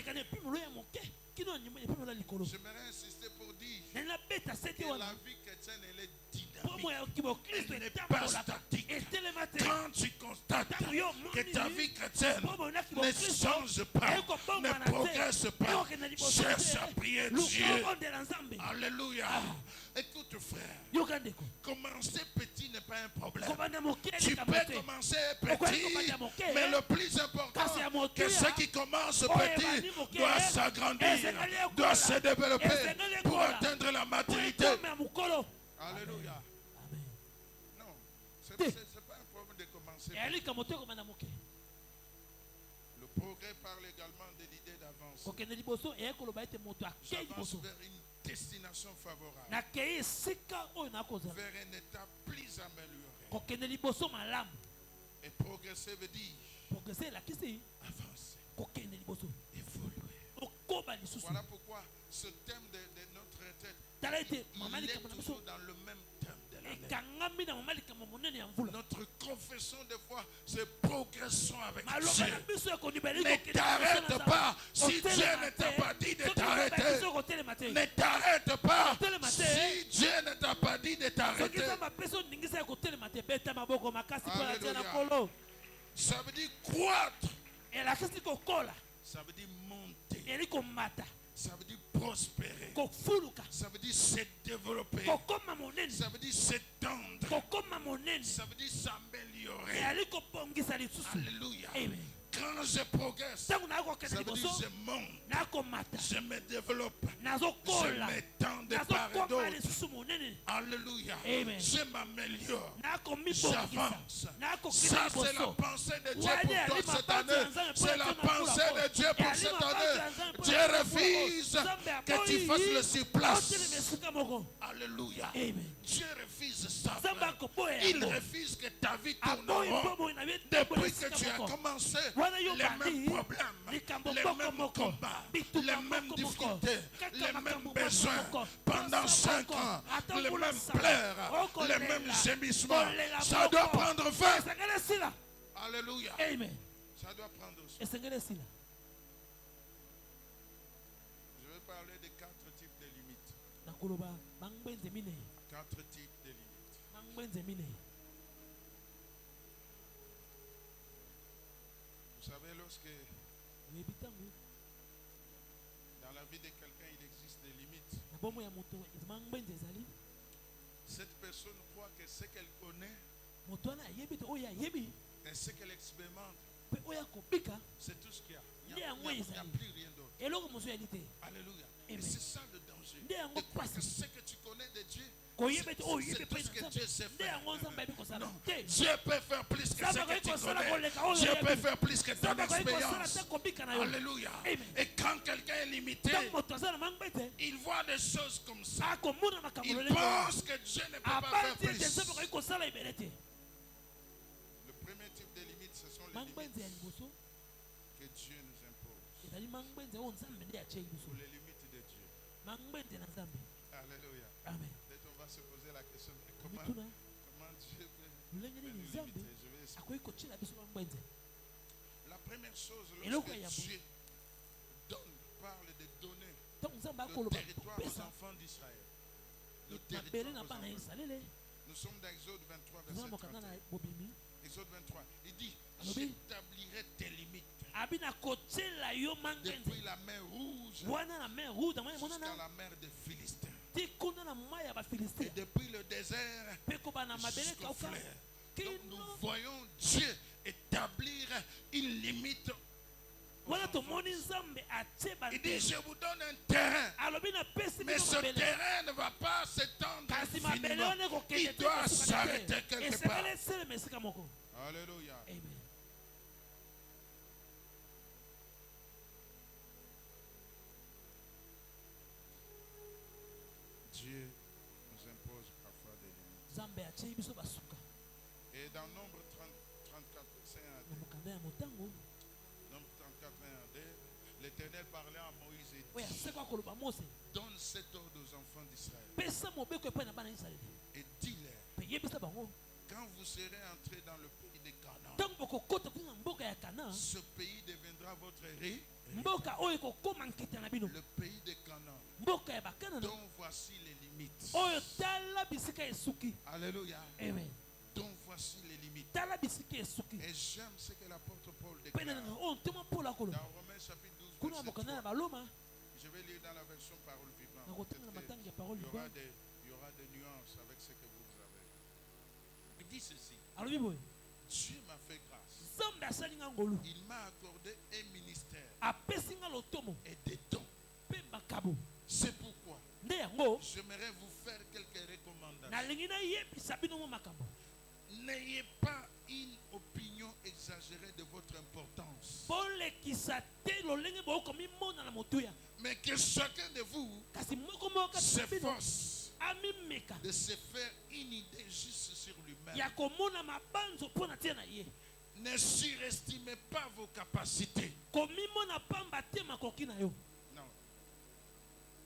J'aimerais insister pour dire que la vie chrétienne, elle est dynamique. Elle n'est pas statique. Quand tu constates que ta vie chrétienne ne change pas, ne progresse pas, cherche à prier Dieu. Alléluia. Écoute frère, commencer petit n'est pas un problème. Tu peux commencer petit, mais le plus important, que ceux qui commencent petit doivent s'agrandir, doivent se développer pour atteindre la maturité. Alléluia. Non, ce n'est pas un problème de commencer petit. Le progrès parle également de l'idée d'avance. J'avance vers une destination favorable, vers un état plus amélioré. Et progresser veut dire avancer, évoluer. Voilà pourquoi ce thème de notre retraite, il est toujours dans le même thème de l'année. Notre confession de foi, c'est progression avec Dieu. Ne t'arrête pas si Dieu ne t'a pas dit de t'arrêter. Ne t'arrête pas si Dieu ne t'a pas dit de t'arrêter. Alléluia. Ça veut dire croître. Ça veut dire monter. Ça veut dire prospérer. Ça veut dire se développer. Ça veut dire s'étendre. Ça veut dire s'améliorer. Alléluia. Quand je progresse, ça veut dire je monte, je me développe, je m'étends de part et d'autre. Alléluia. Je m'améliore, j'avance. Ça c'est la pensée de Dieu pour toi cette année. C'est la pensée de Dieu pour cette année. Dieu refuse que tu fasses le surplace. Alléluia. Dieu refuse ça. Il refuse que ta vie tourne en rond. Depuis que tu as commencé, les mêmes problèmes, les mêmes combats, les mêmes difficultés, les mêmes besoins. Pendant 5 ans, les mêmes pleurs, les mêmes gémissements. Ça doit prendre fin. Alléluia. Ça doit prendre fin. Je vais parler de 4 types de limites. 4 types de limites. Vous savez, lorsque dans la vie de quelqu'un il existe des limites, cette personne croit que ce qu'elle connaît et ce qu'elle expérimente, c'est tout ce qu'il y a. Il n'y a plus rien d'autre. Alléluia. Et c'est ça le danger. De croire que ce que tu connais de Dieu, c'est tout ce que Dieu sait faire. Non. Dieu peut faire plus que ce que tu connais. Dieu peut faire plus que ton expérience. Alléluia. Et quand quelqu'un est limité, il voit des choses comme ça. Il pense que Dieu ne peut pas faire plus. Le premier type de limite, ce sont les limites que Dieu nous impose. Ou les limites de Dieu. Alléluia. Peut-être on va se poser la question, mais comment mituna Dieu peut lolenge nous nini nzambe limiter? Je vais expliquer. akoki kotiela biso bambwenze. La première chose, Eloko lorsque ya Dieu parle de donner ntango nzambe le akoloba territoire aux kopesa enfants d'Israël, le mabele territoire na aux bana ya enfants. Israele, Nous sommes dans Exode 23, toza verset na mokanda na 31. bobimi Exode 23, il dit, Alobi. j'établirai tes limites abi na kotiela yo depuis mangenze la mer rouge wana na mer rouge na mai jusqu'à monana la mer des Philistins. ti kuna na mai ya Et bafilistia depuis le désert mpe koba na mabele jusqu'au kauka fleuve. Donc nous kino voyons Dieu établir une limite. aux wana enfants. tomoni nzambe atie Il dit, bandelo je vous donne un terrain. alobi napesi Mais bino ce mabele terrain ne va pas s'étendre kasi mabele infiniment. wana ekokende Il te doit kosuka s'arrêter te quelque esengeli part. eselema esika moko. Alléluia. Amen. Dieu nous impose parfois des limites. nzambe atie biso basuka Et dans Nombre 34, verset 1 à na 2, mokanda ya motango Nombre 34, 1 à 2, l'Éternel parlait à Moïse et oyo dit, aseka koloba mose donne cet ordre aux enfants d'Israël pesa mobeko epai na bana ya israele et dis-leur, mpe yebisa bango quand vous serez entrés dans le pays de Canaan, ntango bokokota kuna na mboka ya kana ce pays deviendra votre héritier. mboka oyo ekokóma nkita na bino Le pays de Canaan, mboka ya bakanana dont voici les limites. oyo tala bisika esuki. Alléluia. Amen. Dont voici les limites. Tala bisika esuki Et j'aime ce que l'apôtre Paul mpe na déclare oyo ntema mpolo akoloba dans Romains chapitre 12, kuna na verset mokanda 3. na baloma Je vais lire dans la version parole vivante. nakotanga na Peut-être matangi ya parole qu'il y aura vivante il y aura des nuances avec ce que vous avez. Il dit ceci. alobi boye Dieu m'a fait grâce. nzambe asali nga ngolu Il m'a accordé un ministère apesi nga lotomo et des dons. mpe makabo. C'est pourquoi nde yango j'aimerais vous faire quelques recommandations. nalingi nayebisa bino mo makambo. N'ayez pas une opinion exagérée de votre importance. bolekisa te lolenge bokomimona na motuya Mais que chacun de vous kasi moko moko kati na bino s'efforce amimeka de se faire une idée juste sur lui-même. ya komona mabanzo mpo na tia na ye Ne surestimez pas vos capacités. komimona pamba te makoki na yo Non.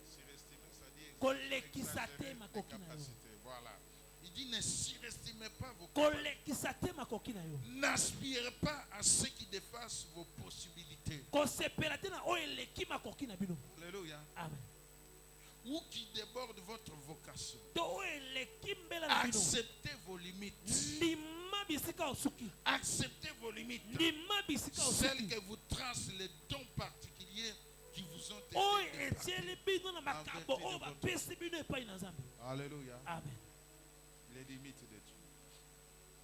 Surestimer, c'est-à-dire kolekisa te exagérer les makoki na yo capacités. Voilà. Il dit ne surestimez pas vos capacités. kolekisa te makoki na yo N'aspirez pas à ce qui dépasse vos possibilités. kosepela te na oyo eleki makoki na bino. Alléluia. Amen. Ou qui déborde votre vocation. to oyo eleki mbela na bino Acceptez vos limites. ndima bisika osuki Acceptez vos limites. ndima bisika Celles osuki que vous tracent les dons particuliers qui vous ont été oyo départis. etieli bino na makambo En vertu de oyo votre- bapesi bino epai na nzambe. Alléluia. Amen. Les limites de Dieu.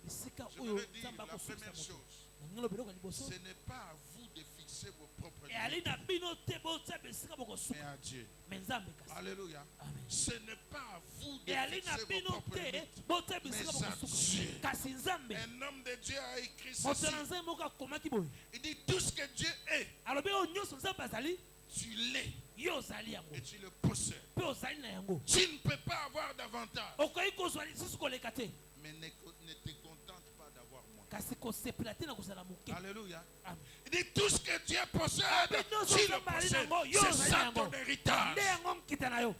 bisika Je oyo voudrais dire nzambe la akosukisa première moto chose. nalingi lobeloko ya liboso Ce n'est pas à vous de fixer vos propres eyali limites, na bino te botia bisika mais bokosuka à Dieu. me nzambe kasi. Alléluia. Amen. Ce n'est pas à vous de eyali na fixer vos bino propres te limites. botia bisika Mais à bokosuka Dieu. kasi nzambe Un homme de Dieu a écrit moto ceci. na nzambe moko akomaki boye Il dit tout ce que Dieu est, alobi oyo nyonso nzambe azali tu l'es yo ozali yango et tu le possèdes. mpe ozali na yango Tu ne peux pas avoir davantage, okoki kozwa lisusu koleka te mais ne te contente pas d'avoir moins. kasi kosepela te na kozala moke. Alléluia. Amen. Il dit tout ce que Dieu possède, nyonso tu le nzambe ali possèdes. nango yo C'est ozali ça na yango ton héritage. nde yango nkita na yo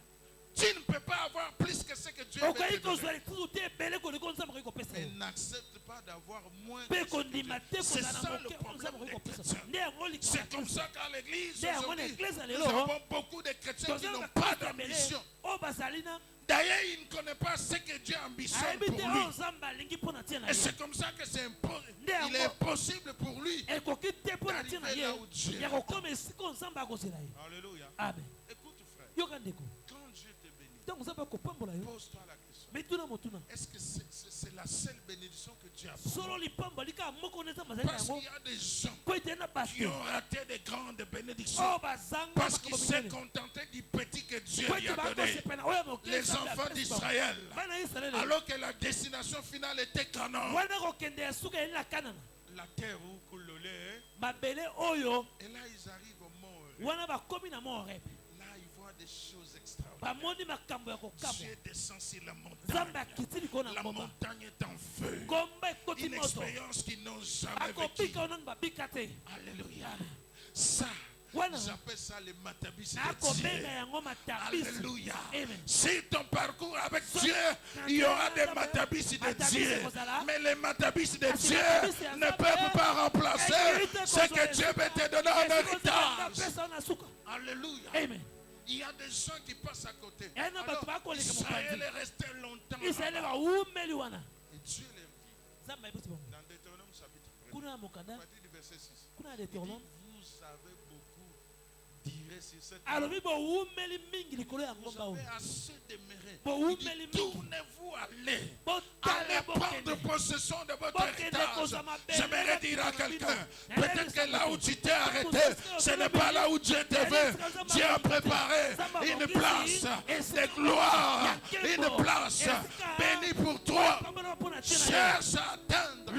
Tu ne peux pas avoir plus que ce que Dieu veut okoki te donner. kozwa lisusu te ebele koleka oyo nzambe akoki kopesa Mais yo n'accepte pas d'avoir moins mpe que ce que kondima Dieu. te C'est kozala ça na le moke oyo nzambe problème akoki des kopesa chrétiens. nde yango likolo C'est comme ça qu'à l'église nde yango na aujourd'hui, eglise ya nous lelo avons beaucoup de chrétiens qui n'ont pas d'ambition. oyo bazali na D'ailleurs, il ne connaît pas ce que Dieu ambitionne ayebi pour te lui. oyo nzambe alingi mpo na tia na Et ye c'est comme ça que c'est il yango. est possible pour lui. ekoki te mpo na tia na D'arriver ye là où Dieu ya kokoma esika oyo nzambe akozela ye. Alléluia. amen. Écoute frère, yoka ndeko quand Dieu te bénit, ntango nzambe akopambola yo pose-toi la question. mituna motuna Est-ce que c'est la seule bénédiction que Dieu a pour solo toi? lipamboli kaka moko na nzambe azali na Parce yango qu'il y a des gens po ete na qui bato ont raté de grandes bénédictions. oyo bazanga Parce qu'il makambo s'est minene contenté du petit que Dieu po lui ete a donné. bakosepena oyo moke Les Nzambe enfants apesi bango. d'Israël. bana ya israele Alors que la destination finale était Canaan. wana kokende ya suka yeli na kanana La terre où coule le lait. mabele oyo Et là, ils arrivent au mont. wana bakomi na moreb Là, ils voient des choses extraordinaires. bamoni makambo ya kokabwa Dieu descend sur la nzambe montagne. akiti likolo na La ngomba montagne est en feu. ngomba ekoti Une moto expérience qu'ils n'ont jamais vécue. akobika onani babika te. Alléluia. Ça, J'appelle ça les matabis de Dieu. Alléluia. Si ton parcours avec Dieu, il y aura des matabis de Dieu. Mais les matabis de Dieu ne peuvent pas remplacer ce que Dieu veut te donner en héritage. Alléluia. Amen. Il y a des gens qui passent à côté. Alors, Israël est resté longtemps. Et Dieu leur dit, dans Deutéronome chapitre 1, partir du verset 6, il dit, vous avez beaucoup d'iré sur cette terre. Vous avez assez demeuré. Il dit, tournez-vous, allez prendre possession de votre héritage. J'aimerais dire à quelqu'un, peut-être que là où tu t'es arrêté, ce n'est pas là où Dieu te veut. Dieu a préparé une place de gloire, une place bénie pour toi. Cherche à atteindre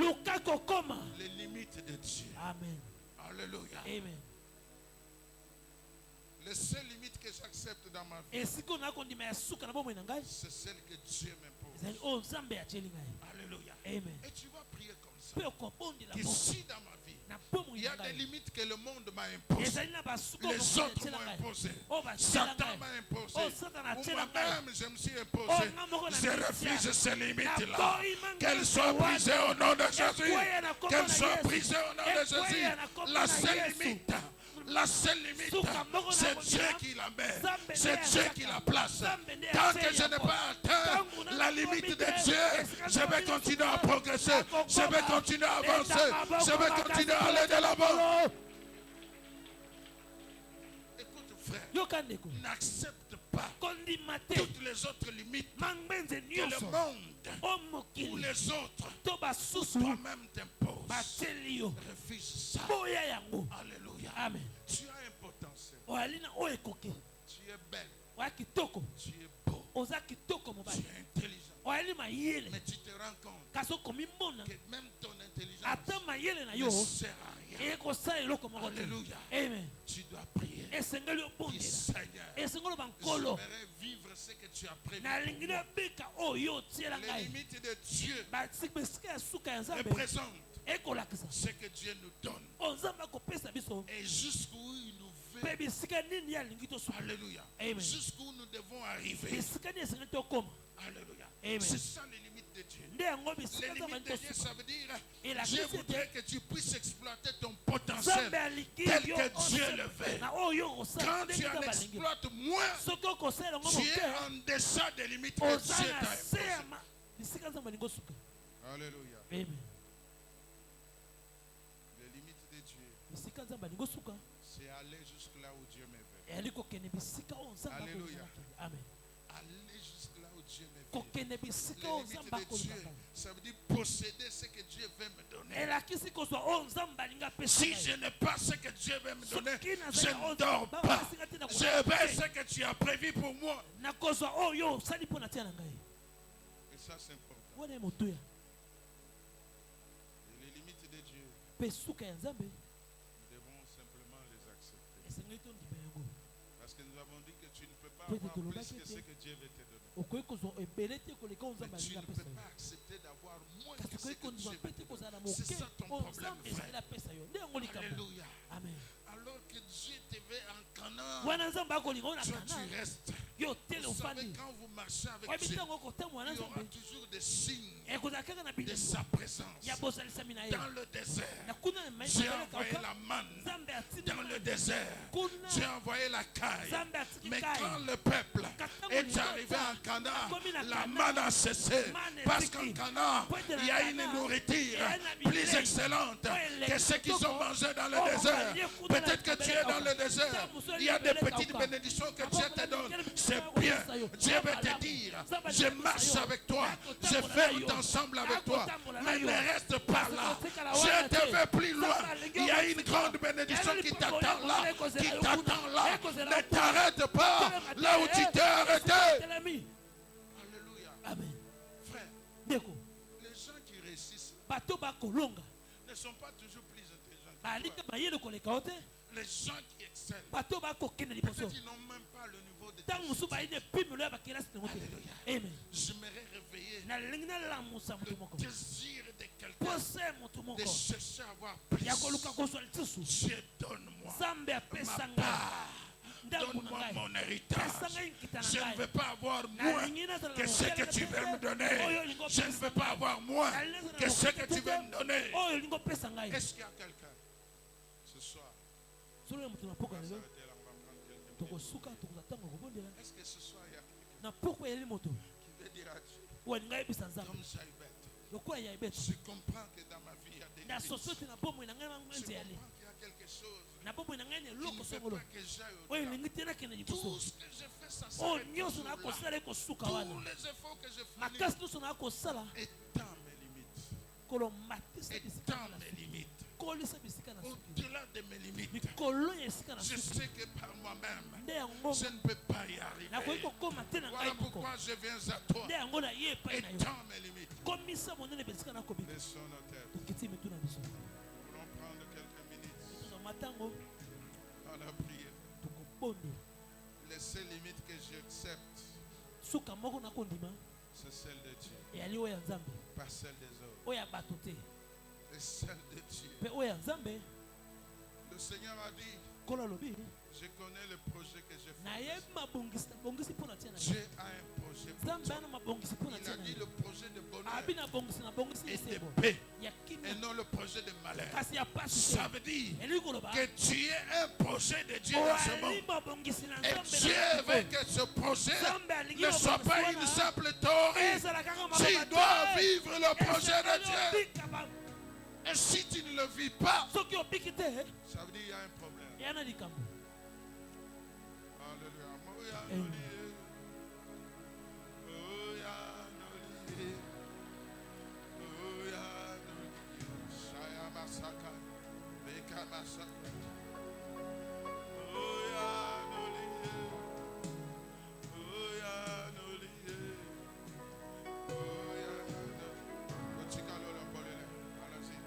les limites de Dieu. Amen. Alléluia. Amen. Les seules limites que j'accepte dans ma vie, c'est celle que Dieu m'impose. Alléluia. Amen. Et tu vas prier comme ça. Ici dans ma vie, il y a des limites que le monde m'a imposées. Les autres m'ont imposé. Satan m'a imposé. Ou moi-même, je me suis imposé. Je refuse ces limites-là. Qu'elles soient brisées au nom de Jésus. Qu'elles soient brisées au nom de Jésus. La seule limite, c'est Dieu qui la met. C'est Dieu qui la place. Tant que je n'ai pas atteint la limite de Dieu, je vais continuer à progresser. Je vais continuer à avancer. Je vais continuer à aller de l'avant. Écoute frère, n'accepte pas toutes les autres limites que le monde ou les autres ou toi-même t'imposes. Refuse ça. Alléluia. Amen. Tu as un potentiel. Tu es belle. Tu es beau. Tu es intelligent. Mais tu te rends compte que même ton intelligence ne sert à rien. Alléluia. Amen. Tu dois prier. Dis, Seigneur, j'aimerais vivre ce que tu as prévu pour moi. Les limites de Dieu représentent ce que Dieu nous donne. Et jusqu'où il nous veut. Alléluia. Jusqu'où nous devons arriver. Alléluia. C'est ça les limites de Dieu. Les limites de Dieu, ça veut dire Dieu voudrait que tu puisses exploiter ton potentiel tel que Dieu le veut. Quand tu en exploites moins, tu es en deçà des limites que Dieu t'a imposées. Alléluia. Amen. Les limites de Dieu, c'est aller jusque là où Dieu me veut. Alléluia. Amen. Aller jusque là où Dieu me veut. Les limites de Dieu, ça veut dire posséder ce que Dieu veut me donner. Si je n'ai pas ce que Dieu veut me donner, je ne dors pas. Je veux ce que tu as prévu pour moi. Et ça, c'est important. Et les limites de Dieu, nous devons simplement les accepter. Parce que nous avons dit que tu ne peux pas avoir plus que ce que Dieu veut te donner. Mais tu ne peux pas accepter d'avoir moins que ce que Dieu veut te donner. C'est ça ton problème, frère. Alléluia. Amen. Alors que Dieu te veut en Canaan, toi tu restes. Vous savez, quand vous marchez avec Dieu, il y aura toujours des signes de sa présence. Dans le désert, Dieu a envoyé la manne. Dans le désert, Dieu a envoyé la caille. Mais quand le peuple est arrivé en Canaan, la manne a cessé. Parce qu'en Canaan, il y a une nourriture plus excellente que ce qu'ils ont mangé dans le désert. Peut-être que tu es dans le désert. Il y a des petites bénédictions que Dieu te donne. C'est bien. Dieu veut te dire, je marche avec toi. Je fais ensemble avec toi. Mais ne reste pas là. Je te veux plus loin. Il y a une grande bénédiction qui t'attend là. Qui t'attend là. Ne t'arrête pas là où tu t'es arrêté. Alléluia. Amen. Frère, les gens qui réussissent ne sont pas toujours plus intelligents que toi. Les gens qui excellent, bato bakokende peut-être liboso ils n'ont même pas le niveau de ntango mosusu bayini epimelo ya bakilasi nango te. Alléluia. Amen. J'aimerais réveiller nalingi nalamusa motu le moko désir de quelqu'un pose motu de moko chercher à avoir plus. ya koluka kozwa lisusu. Dieu, donne-moi Nzambe apesa ma ngai part. ndambo na Donne-moi ngai. mon héritage. Pesa ngai nkita na Je ne ngai. veux pas avoir moins Nalingi nazala que na ce mokele que na tu veux pete. me donner. Oyo olingi Je ne opesa veux pas avoir moins que ce que tu veux me donner. oyo olingi opesa ngai. Est-ce qu'il y a quelqu'un ce soir? solo ya moto na poko On va na lelo s'arrêter là, on va prendre quelques minutes. tokosuka tokoza ntango kobondela Est-ce que ce soir il y a quelqu'un na poko eyeli moto qui veut dire à Dieu, olingi ayebisa nzambe comme Jaïbet, lokola ya ebeta je comprends que dans ma vie il y a des na limites. sosoti na bomoi na ngai Je mango nzeyali comprends qu'il y a quelque chose na bomoi na ngai na qui eloko ne veut songolo pas que j'aille oyo au-delà. elingi te nakende Tout liboso ce que je fais, ça oyo s'arrête nyonso toujours là. nakosala ekosuka Tous wana les efforts que je fais makasi nyonso nakosala étant mes limites, kolomatisa bisika étant na mes suki limites, kolisa bisika na suki au-delà de mes limites, mikolo ya esika na je suki sais que par moi-même, nde yango je ne peux pas y nakoki arriver. kokóma te na Voilà ngai moko pourquoi je viens à toi, nde yango na ye epai na yo étant mes limites. komisa monene bisika nakobika Laissons nos têtes. tokiti mitu na biso Nous voulons prendre quelques minutes tozoma ntango à la prière. tokobondela Les seules limites que j'accepte, suka moko nakondima c'est celle de Dieu, eyali oyo ya nzambe pas celle des autres. oyo ya bato te C'est celle de Dieu. mpe oyo ya nzambe Le Seigneur a dit, nkolo alobi je connais le projet que j'ai fait. nayebi mabongisi mpo na tia na ye Dieu a un projet pour nzambe toi. ana mabongisi mpo na Il tia a na dit ye le projet de bonheur abi na bongisi et de esengo paix ya et kimia non le projet de malheur. kasi ya pasi Ça te veut dire elingi koloba que tu es un projet de Dieu dans ce oali monde. mabongisi na Et nzambe Dieu na veut que ce projet nzambe alingi ne soit mabongisi pas une wana simple théorie. ezala kaka Tu dois vivre le projet de Dieu. Dieu Et si tu ne le vis pas, soki obiki te ça veut dire qu'il y a un problème. eya na likambo Alléluia. Moya Amen. nolie. Moya nolie. Moya nolie. Shaya masaka. Beka masaka. Moya nolie. Moya nolie. Moya nolie. Otika lolo polele. Allons-y.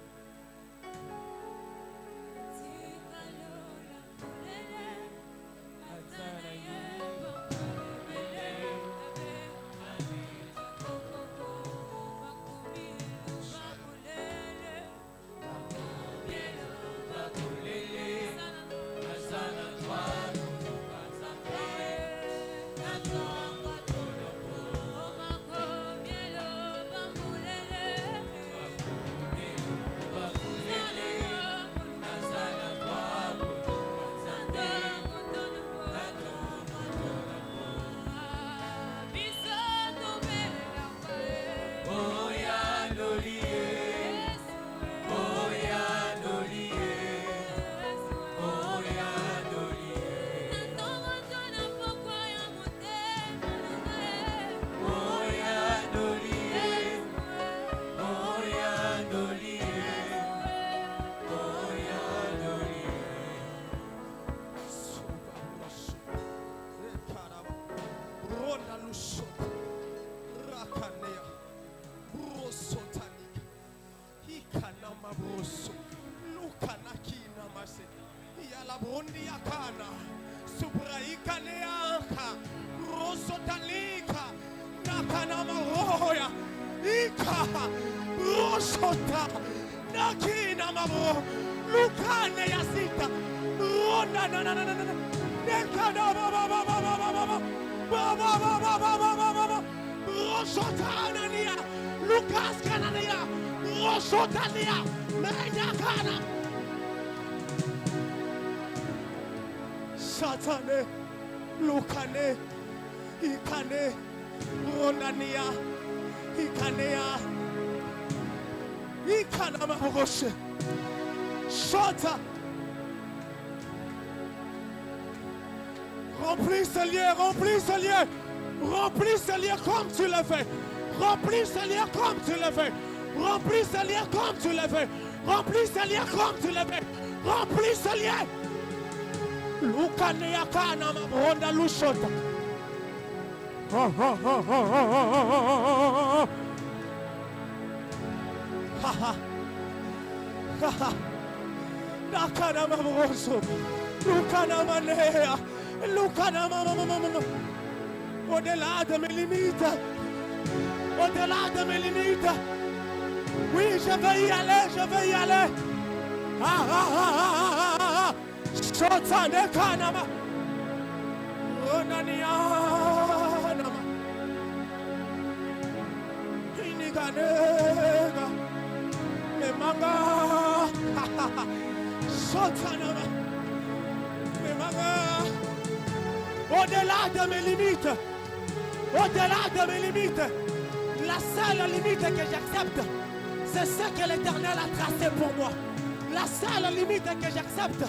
Satane, Lukane, Ikane, Ronania, Ikanea, Ikanama Roshe, Shota. Remplis ce lieu, remplis ce lieu, remplis ce lieu comme tu le fais, remplis ce lieu comme tu le fais, remplis ce lieu comme tu le fais, remplis ce lieu comme tu le fais, remplis ce lieu. Lukanea kana mabonda lushota. Ha ha. Ha ha. Nakana Mamroso. Lucana Manea. Lucana Mamma. Au-delà de mes limites. Au-delà de mes limites. Oui, je vais y aller, je vais y aller. Shotane Kanama. Onanianama. Iniganega. Memanga. Shotanama. Memanga. Au-delà de mes limites. Au-delà de mes limites. La seule limite que j'accepte, c'est ce que l'Éternel a tracé pour moi. La seule limite que j'accepte,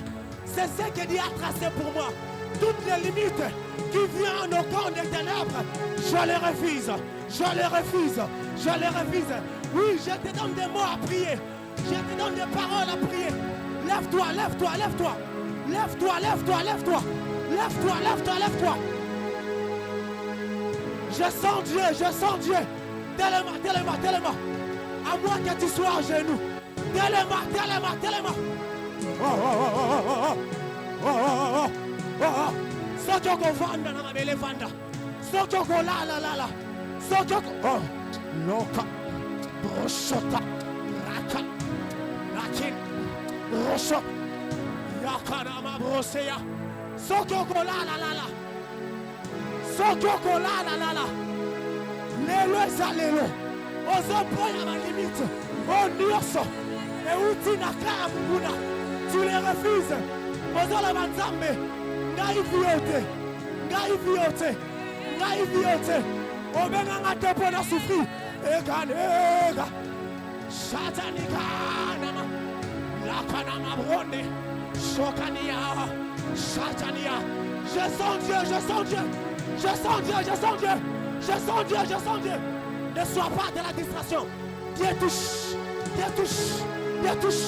c'est ce que Dieu a tracé pour moi. Toutes les limites qui viennent au camp des ténèbres, je les refuse. Je les refuse. Je les refuse. Oui, je te donne des mots à prier. Je te donne des paroles à prier. Lève-toi, lève-toi, lève-toi. Lève-toi, lève-toi, lève-toi. Lève-toi, lève-toi, lève-toi. Je sens Dieu, je sens Dieu. Tellement, tellement, tellement. À moins que tu sois à genoux. Tellement, tellement, tellement. Sotoko vanda na mabele vanda. Sotoko la la la la. Sotoko. Oh, loka. Broshota. Raka. Rakin. Rosho. Yakana mabroseya. Sotoko la la la la. Sotoko la la la la. Lelo ezalelo. Ozo poya ma limite. Oh nioso. Et où tu n'as qu'à Muguna. Tu les refuses. Ozo la manzambe. Ngai viote. Ngai viote. Ngai viote. Obenga ngate pona souffrir. Eganega. Satanika nama. Lakanama bronde. Shokania. Satania. Je sens Dieu, je sens Dieu. Je sens Dieu, je sens Dieu. Je sens Dieu, je sens Dieu. Ne sois pas de la distraction. Dieu touche. Dieu touche. Dieu touche.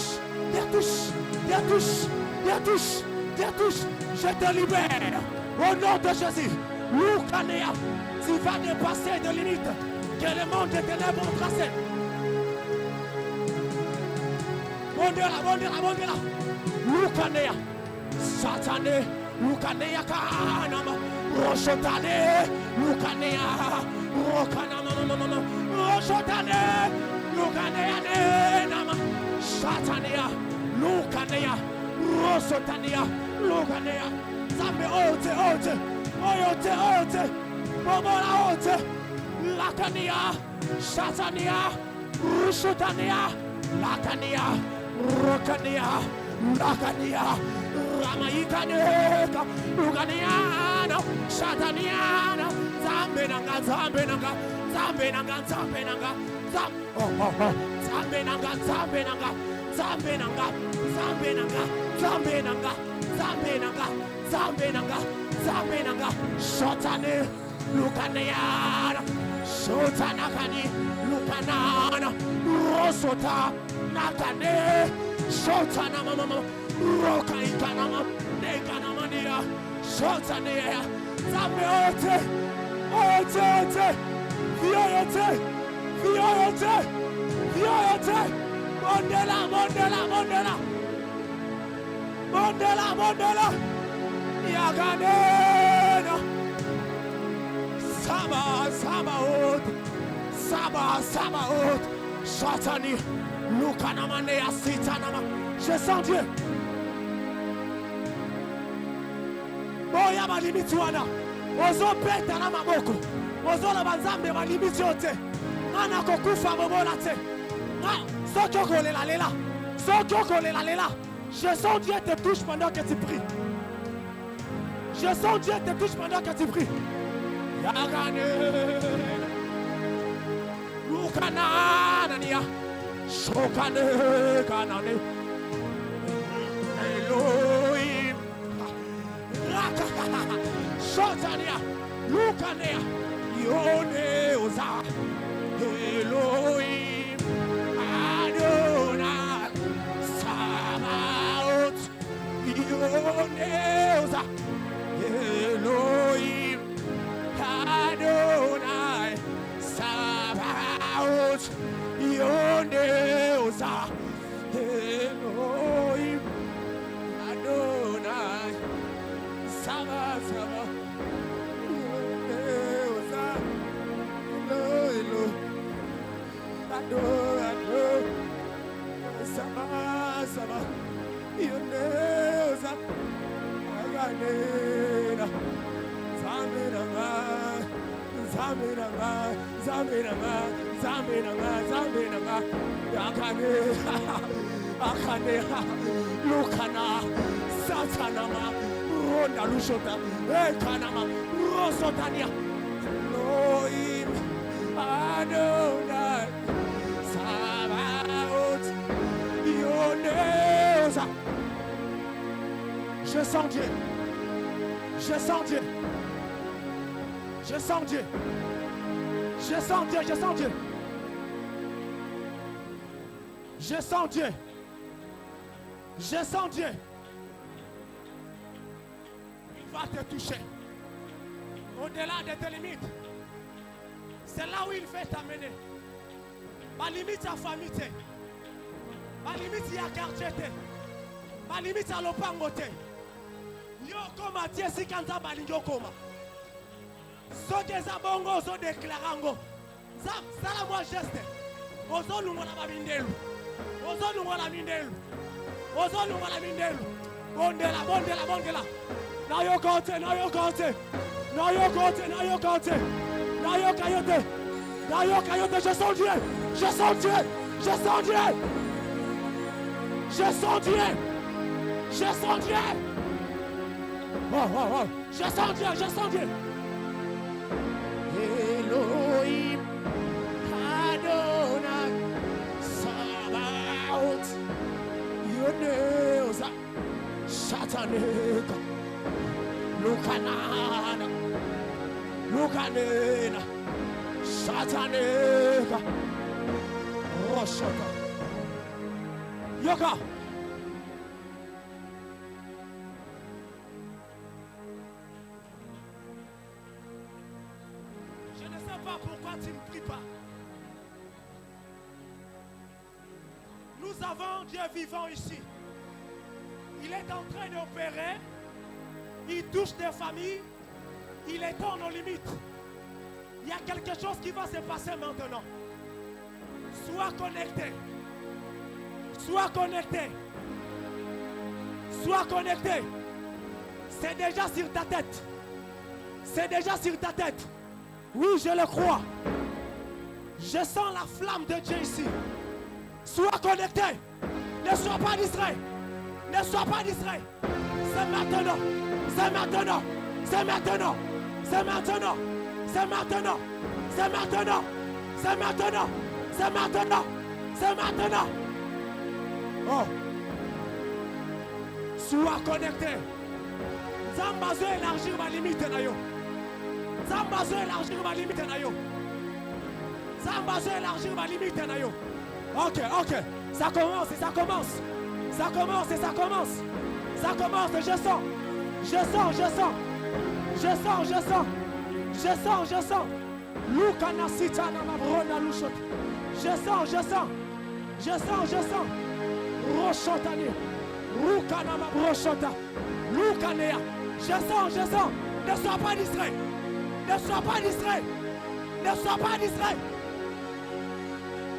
Dieu touche. Dieu touche. Dieu touche. Dieu touche. Je te libère. Au nom de Jésus. Loukanea. Tu vas dépasser de limites que le monde des ténèbres ont tracé. Bon Dieu là, bon Dieu là, bon Dieu là. Loukanea. Satané. Loukanea kanama. Roshotane. Loukanea. Rokanama. Roshotane. Loukanea nama. Satanea. Loukanea. Roshotania. Loukanea. Zambe ote ote. Oyote ote. Momola ote. Lakania. Satania. Roshotania. Lakania. Rokania. Lakania. Ramaikaneka. Louganiana. Sataniana. Zambe nanga. Zambe nanga. Zambe nanga. Zambe nanga. Zambe nanga. Zambe nanga. Zambe nanga. Zambe nanga. Zambe nanga. Zambe nanga. Zambe nanga. Zambe nanga. Shotane. Louganiana. Shotanakani. Loukanana. Rosota. Nakane. Shotana mama. Roka ikanama. Nekanamania. Shotanea. Zambe ote. Ote ote. Vioyote. Vioyote. Vioyote. Mondela. Mondela. Mondela. Mondela. Mondela. Yaganena. Saba. Saba ote. Saba. Saba ote. Shatani. Lukanamane asitanama. Je sens Dieu. Boya malimiti wana. Ozo peta na maboko. Ozo la banzambe malimiti yote. Ana kokufa bobola te. Sokoko lela lela. Sokoko lela lela. Je sens Dieu te touche pendant que tu pries. Je sens Dieu te touche pendant que tu pries. Yagane. Lukanania. Shokane kanane. Elohim. Rakaka. Shotania. Lukanea. Yone oza. Elohim. Adonai. Sabaoth. Yone oza. Elohim. Adonai. Sabaoth. Yone oza. Elohim. Lukana, Satanama, Ronda Lushota, Ekanama, Rosotania, Elohim, Adonai, Sabaoth, Yoneusa. Je sens Dieu. Je sens Dieu. Je sens Dieu. Je sens Dieu. Je sens Dieu. Je sens Dieu. Je sens Dieu. Il va te toucher. Au-delà de tes limites. C'est là où il fait t'amener. Ma limite à famille. Ma limite à quartier. Ma limite à l'opangote. Yo koma tie si kanza balingo koma. So des abongo so déclarango. Zam sala moi geste. Ozo lungo la babindelu. Ozo lungo la mindelu. Ozo lungo la mindelu. Bondela bondela bondela. Na yo kote na yo kote. Na yo kote na yo kote. Na yo kayote. Na yo kayote, je sens Dieu. Je sens Dieu. Je sens Dieu. Je sens Dieu. Je sens Dieu. Oh, oh, oh. Je sens Dieu, je sens Dieu. Elohim, Adonai, Sabaoth, Yoneusa, Satanika, Lukanana, Lukanena, Satanika, Roshota. Yoka. Pourquoi tu ne pries pas? Nous avons Dieu vivant ici. Il est en train d'opérer. Il touche des familles. Il étend nos limites. Il y a quelque chose qui va se passer maintenant. Sois connecté. Sois connecté. Sois connecté. C'est déjà sur ta tête. C'est déjà sur ta tête. Oui, je le crois. Je sens la flamme de Dieu ici. Sois connecté. Ne sois pas distrait. Ne sois pas distrait. C'est maintenant. C'est maintenant. C'est maintenant. C'est maintenant. C'est maintenant. C'est maintenant. C'est maintenant. C'est maintenant. C'est maintenant. Oh. Sois connecté. Zambazo élargir ma limite, Nayo. Zambazo élargir ma limite, Nayo. Zambazo élargir ma limite, Nayo. Ok, ok. Ça commence et ça commence. Ça commence et ça commence. Ça commence et je sens. Je sens, je sens. Je sens, je sens. Je sens, je sens. Lukana sitana mabrona lushot. Je sens, je sens. Je sens, je sens. Roshotani. Rukana mabroshota. Lukanea. Je sens, je sens. Ne sois pas distrait. Ne sois pas distrait. Ne sois pas distrait.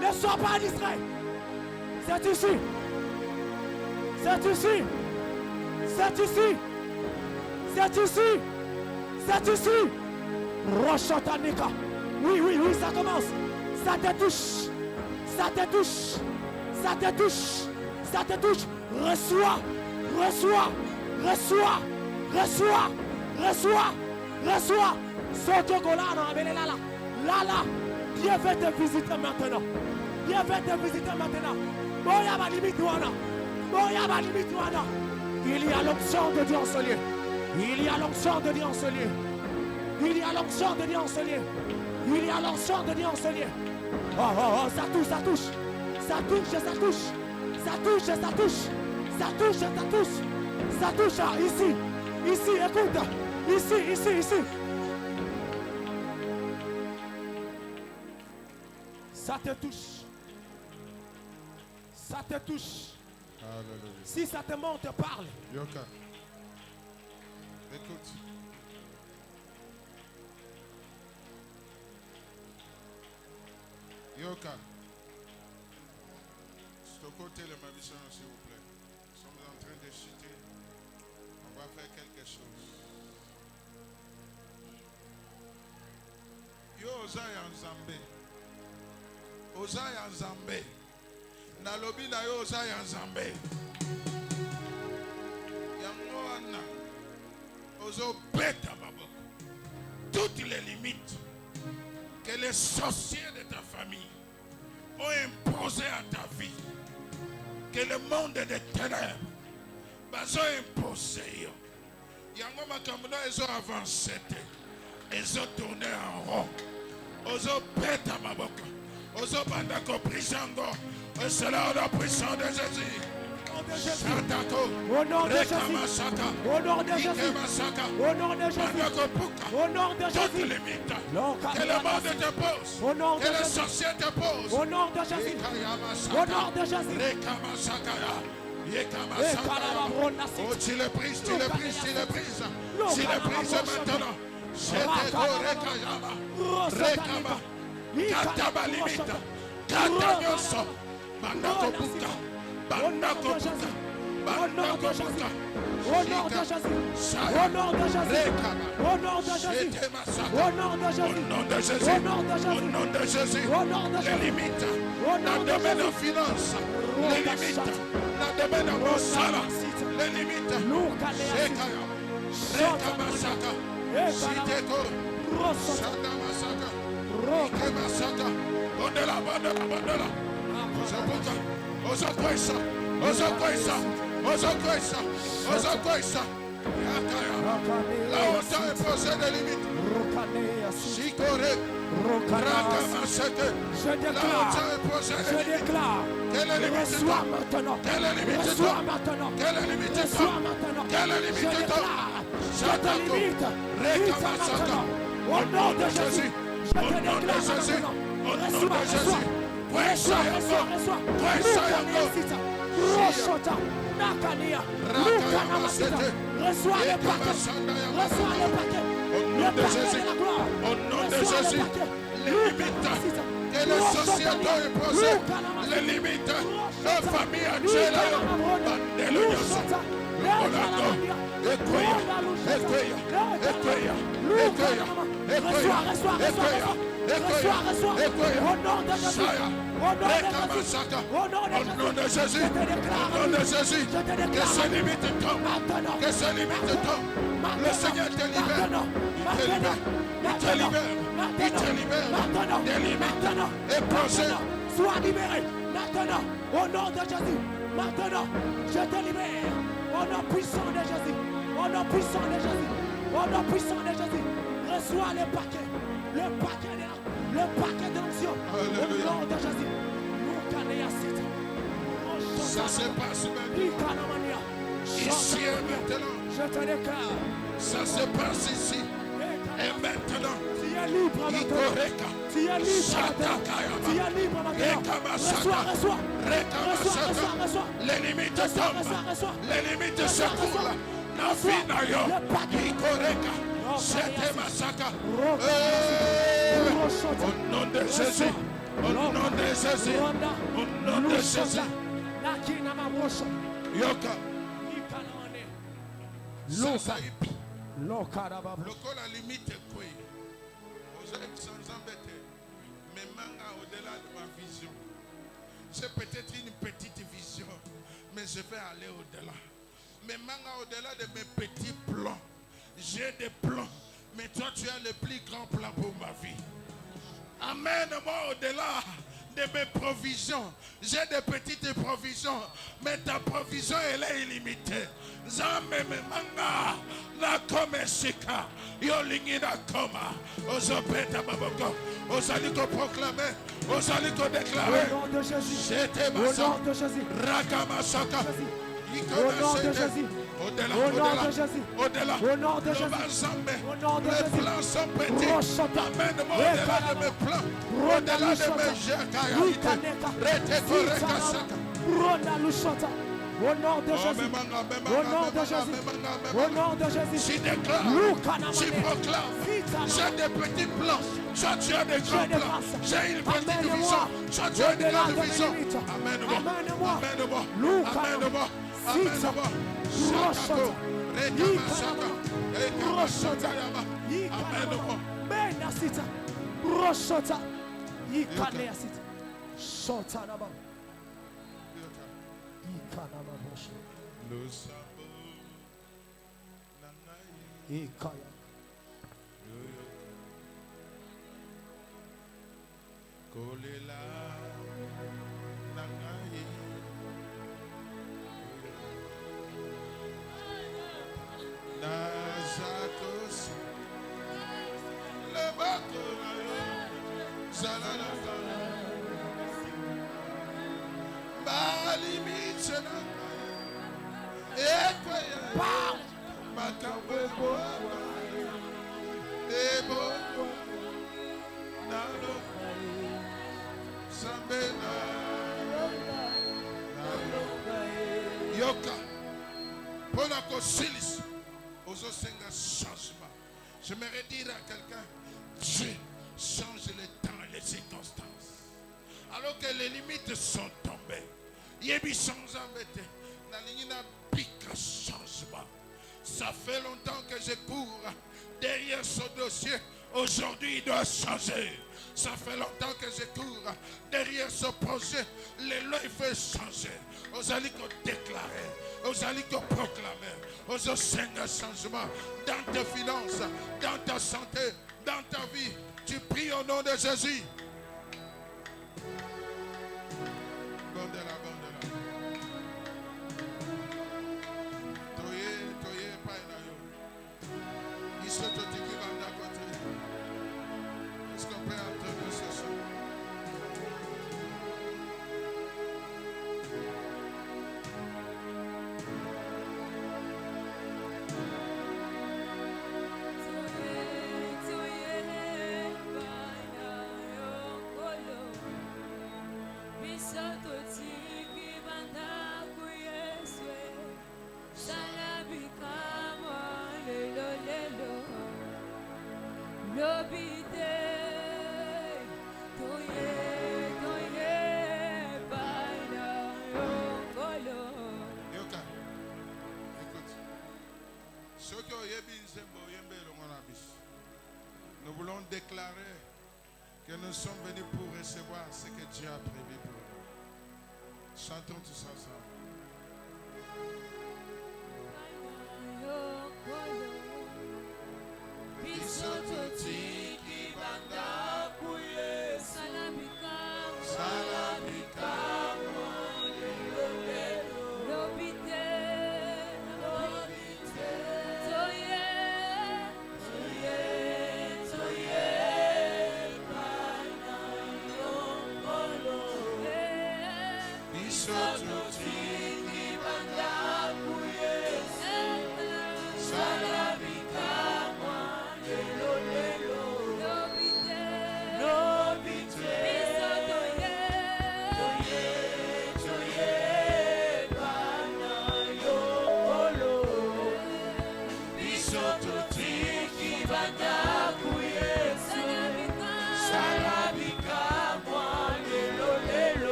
Ne sois pas distrait. C'est ici. C'est ici. C'est ici. C'est ici. C'est ici. Rochotanika. Oui, oui, oui, ça commence. Ça te touche. Ça te touche. Ça te touche. Ça te touche. Reçois. Reçois. Reçois. Reçois. Reçois. Reçois. Sotokolana, Abelelala. Lala. Dieu veut te visiter maintenant. Dieu veut te visiter maintenant. Boya ma limite wana. Boya ma limite wana. Il y a l'onction de Dieu en ce lieu. Il y a l'onction de Dieu en ce lieu. Il y a l'onction de Dieu en ce lieu. Il y a l'onction de Dieu en ce lieu. Oh, oh, oh, ça touche, ça touche. Ça touche, ça touche. Ça touche, ça touche. Ça touche, ça touche. Ça touche, ah, ici. Ici, écoute. Ici, ici, ici. Ça te touche. Ça te touche. Alléluia. Si ça te monte, parle. Yoka. Écoute. Yoka. C'est au côté de ma mission, s'il vous plaît. Nous sommes en train de chuter. On va faire quelque chose. Yo Ozaya Nzambe. Ozaya Nzambe. Nalobi na yo Ozaya Nzambe. Yango wana. Ozo beta maboko. Toutes les limites que les sorciers de ta famille ont imposées à ta vie, que le monde des ténèbres ont imposé. Yango makamuna ils ont avancé, ils ont tourné en rond, ils ont pété ma boca, ils ont bandako prisango, et c'est là la puissance de Jésus. Au nom de Jésus. Au nom de Jésus. Au nom de Jésus. Au nom de Jésus. Toutes les limites que le monde te pose, que les sorciers te posent. Au nom de Jésus. Au nom de Jésus. Oh, tu le brises, tu le brises, tu le brises. Tu le brises maintenant. C'était Rekayama. Rekama. Kataba limite. Katanyoso. Bandako Buka. Bandako Buka. Bandako Buka. Au nom de Jésus. Au nom de Jésus. Au nom de Jésus. Au nom de Jésus. Au nom de Jésus. Au nom de Jésus. Au nom de Jésus. Au nom de Les Jésus. limites. Au Dans nom le de domaine de Jésus. finance. Les limites. Dans le domaine de mon salaire. Les limites. Shekaya. Rekamasaka. Shiteko. Shadamasaka. Ikemasaka. Ondela, ondela, ondela. Zabuka. Ozokwesa. Ozokwesa. Ozokwesa. Ozokwesa. Yakaya. Là où tu as imposé des limites. Shikore. Rakamasaka. Je déclare que les limites reçois maintenant. Reçois maintenant. Reçois maintenant. Je déclare. Je te limite. Maintenant. Au nom de Jésus. Je te déclare maintenant. Reçois, reçois. Reçois, reçois, reçois. Roshota. Nakania. Lukanamasita. Reçois le paquet. Reçois le paquet. Le paquet de la gloire. Au nom de Jésus. Les limites que les sociétés ont imposées, les limites de la famille entière, Bandelo Yosa, Olando, Ekoya, Ekoya, Ekoya, Ekoya, Ekoya, Ekoya, Ekoya, Ekoya, Au nom de Jésus. Rekamasaka, au nom de Jésus, au nom de Jésus, que ces limites tombent, que ces limites tombent, le Seigneur te libère, il te libère, il te libère. Il te libère des limites et procès. Sois libéré maintenant au nom de Jésus. Maintenant, je te libère au nom puissant de Jésus. Au nom puissant de Jésus. Au nom puissant de Jésus. Reçois le paquet de l'onction. Au nom de Jésus. Ça se passe maintenant. Ici et maintenant. Je te déclare. Ça se passe ici et maintenant. Tu es libre maintenant. Tu es libre maintenant. Tu es libre maintenant. Reçois. Reçois. Les limites tombent. Les limites se coulent. Nafinayo. Ikoreka. C'était Masaka. Au nom de Jésus. Au nom de Jésus. Au nom de Jésus. Yoka. Sasaipi. Lokola limite kwe. Sans embêter. Mais manga au-delà de ma vision. C'est peut-être une petite vision. Mais je vais aller au-delà. Mais manga au-delà de mes petits plans. J'ai des plans. Mais toi tu as le plus grand plan pour ma vie. Amène-moi au-delà de mes provisions. J'ai des petites provisions, mais ta provision elle est illimitée. Zambe me manga na kome shika yolingi na koma ozopeta baboko ozaliko proclamer ozaliko déclarer au nom de Jésus. J'étais Au nom de Jésus. Rakamasaka Au nom de Jésus. au-delà, Au nom au-delà, de Jésus. au-delà. Au nom de Jésus. Au nom de Les Jésus. plans sont petits. Roshota. Amène-moi au-delà de mes plans. Au-delà de mes jeux. Au-delà Au nom de Jésus. Au nom de Jésus. Au nom de Jésus. Je déclare, je proclame, j'ai des petits plans, soit tu as des grands plans, j'ai une petite vision, soit tu as des grandes visions. Amène-moi, amène-moi, amène-moi, amène-moi. Shakako, Rekamashaka, Rekamashaka, amène-moi. Menasita, Roshota, Ikaneasita, Shotanaba, Ikanaba Bosh, Lusabo, Nanai, Ikaya, Kolela, Nanai, Nazatos, Lebato, Zalalata, Balimichena, Ekwaya, Makambebo, Ebo, Nalo, Sambena, Yoka, Polako Silis, aux Osenga changement. J'aimerais dire à quelqu'un, Dieu change les temps et les circonstances. Alors que les limites sont tombées, Yebi change embêté, Nalina pique changement. Ça fait longtemps que je cours derrière ce dossier. Aujourd'hui, il doit changer. Ça fait longtemps que je cours derrière ce projet. Les lois, il faut changer. Vous allez déclarer, vous allez proclamer, vous allez un changement dans tes finances, dans ta santé, dans ta vie. Tu pries au nom de Jésus. Gondela, gondela. Toye, painayo. Iso totiki banda kote. Est-ce qu'on peut entendre ce son? Nous voulons déclarer que nous sommes venus pour recevoir ce que Dieu a prévu pour nous. Chantons tous ensemble. Soto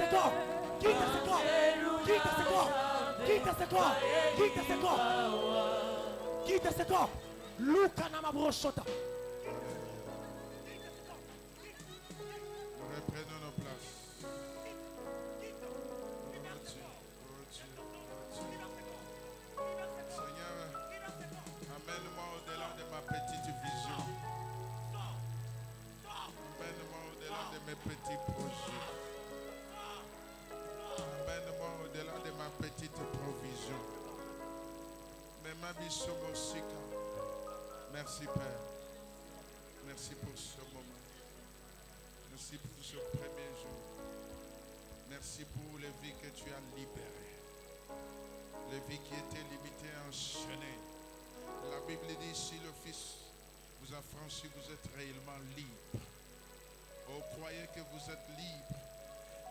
ce corps. Quitte ce corps. Quitte ce corps. Quitte ce corps. Quitte ce corps. Quitte ce corps. Lukanama brochota. Reprenons nos places. Seigneur, amène-moi au-delà de ma petite vision. Amène-moi au-delà de mes petits projets. Amène-moi au-delà de ma petite provision. Mais ma vie somosika. Merci Père. Merci pour ce moment. Merci pour ce premier jour. Merci pour les vies que tu as libérées. Les vies qui étaient limitées, enchaînées. La Bible dit, si le Fils vous a franchi, vous êtes réellement libre. Oh, croyez que vous êtes libre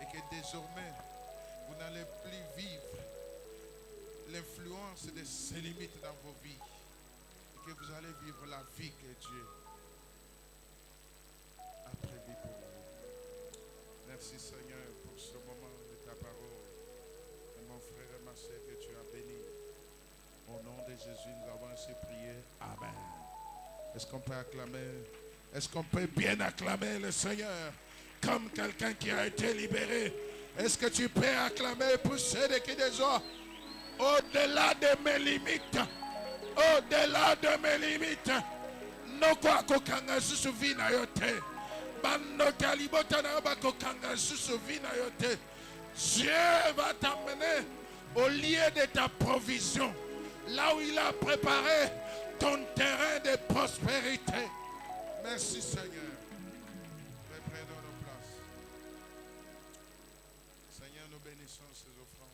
et que désormais, vous n'allez plus vivre l'influence de ces limites dans vos vies. Et que vous allez vivre la vie que Dieu a prévue pour vous. Merci Seigneur pour ce moment de ta parole. Et mon frère et ma soeur que tu as béni. Au nom de Jésus, nous avons ainsi prié. Amen. Est-ce qu'on peut acclamer? Est-ce qu'on peut bien acclamer le Seigneur comme quelqu'un qui a été libéré? Est-ce que tu peux acclamer pour ceux qui désirent au-delà de mes limites? Au-delà de mes limites. Noko kokanga susuvi na yote. Bando kalibota na bakokanga susuvi na yote. Dieu va t'amener au lieu de ta provision. Là où il a préparé ton terrain de prospérité. Merci Seigneur. Reprenons nos places. Seigneur, nous bénissons ces offrandes.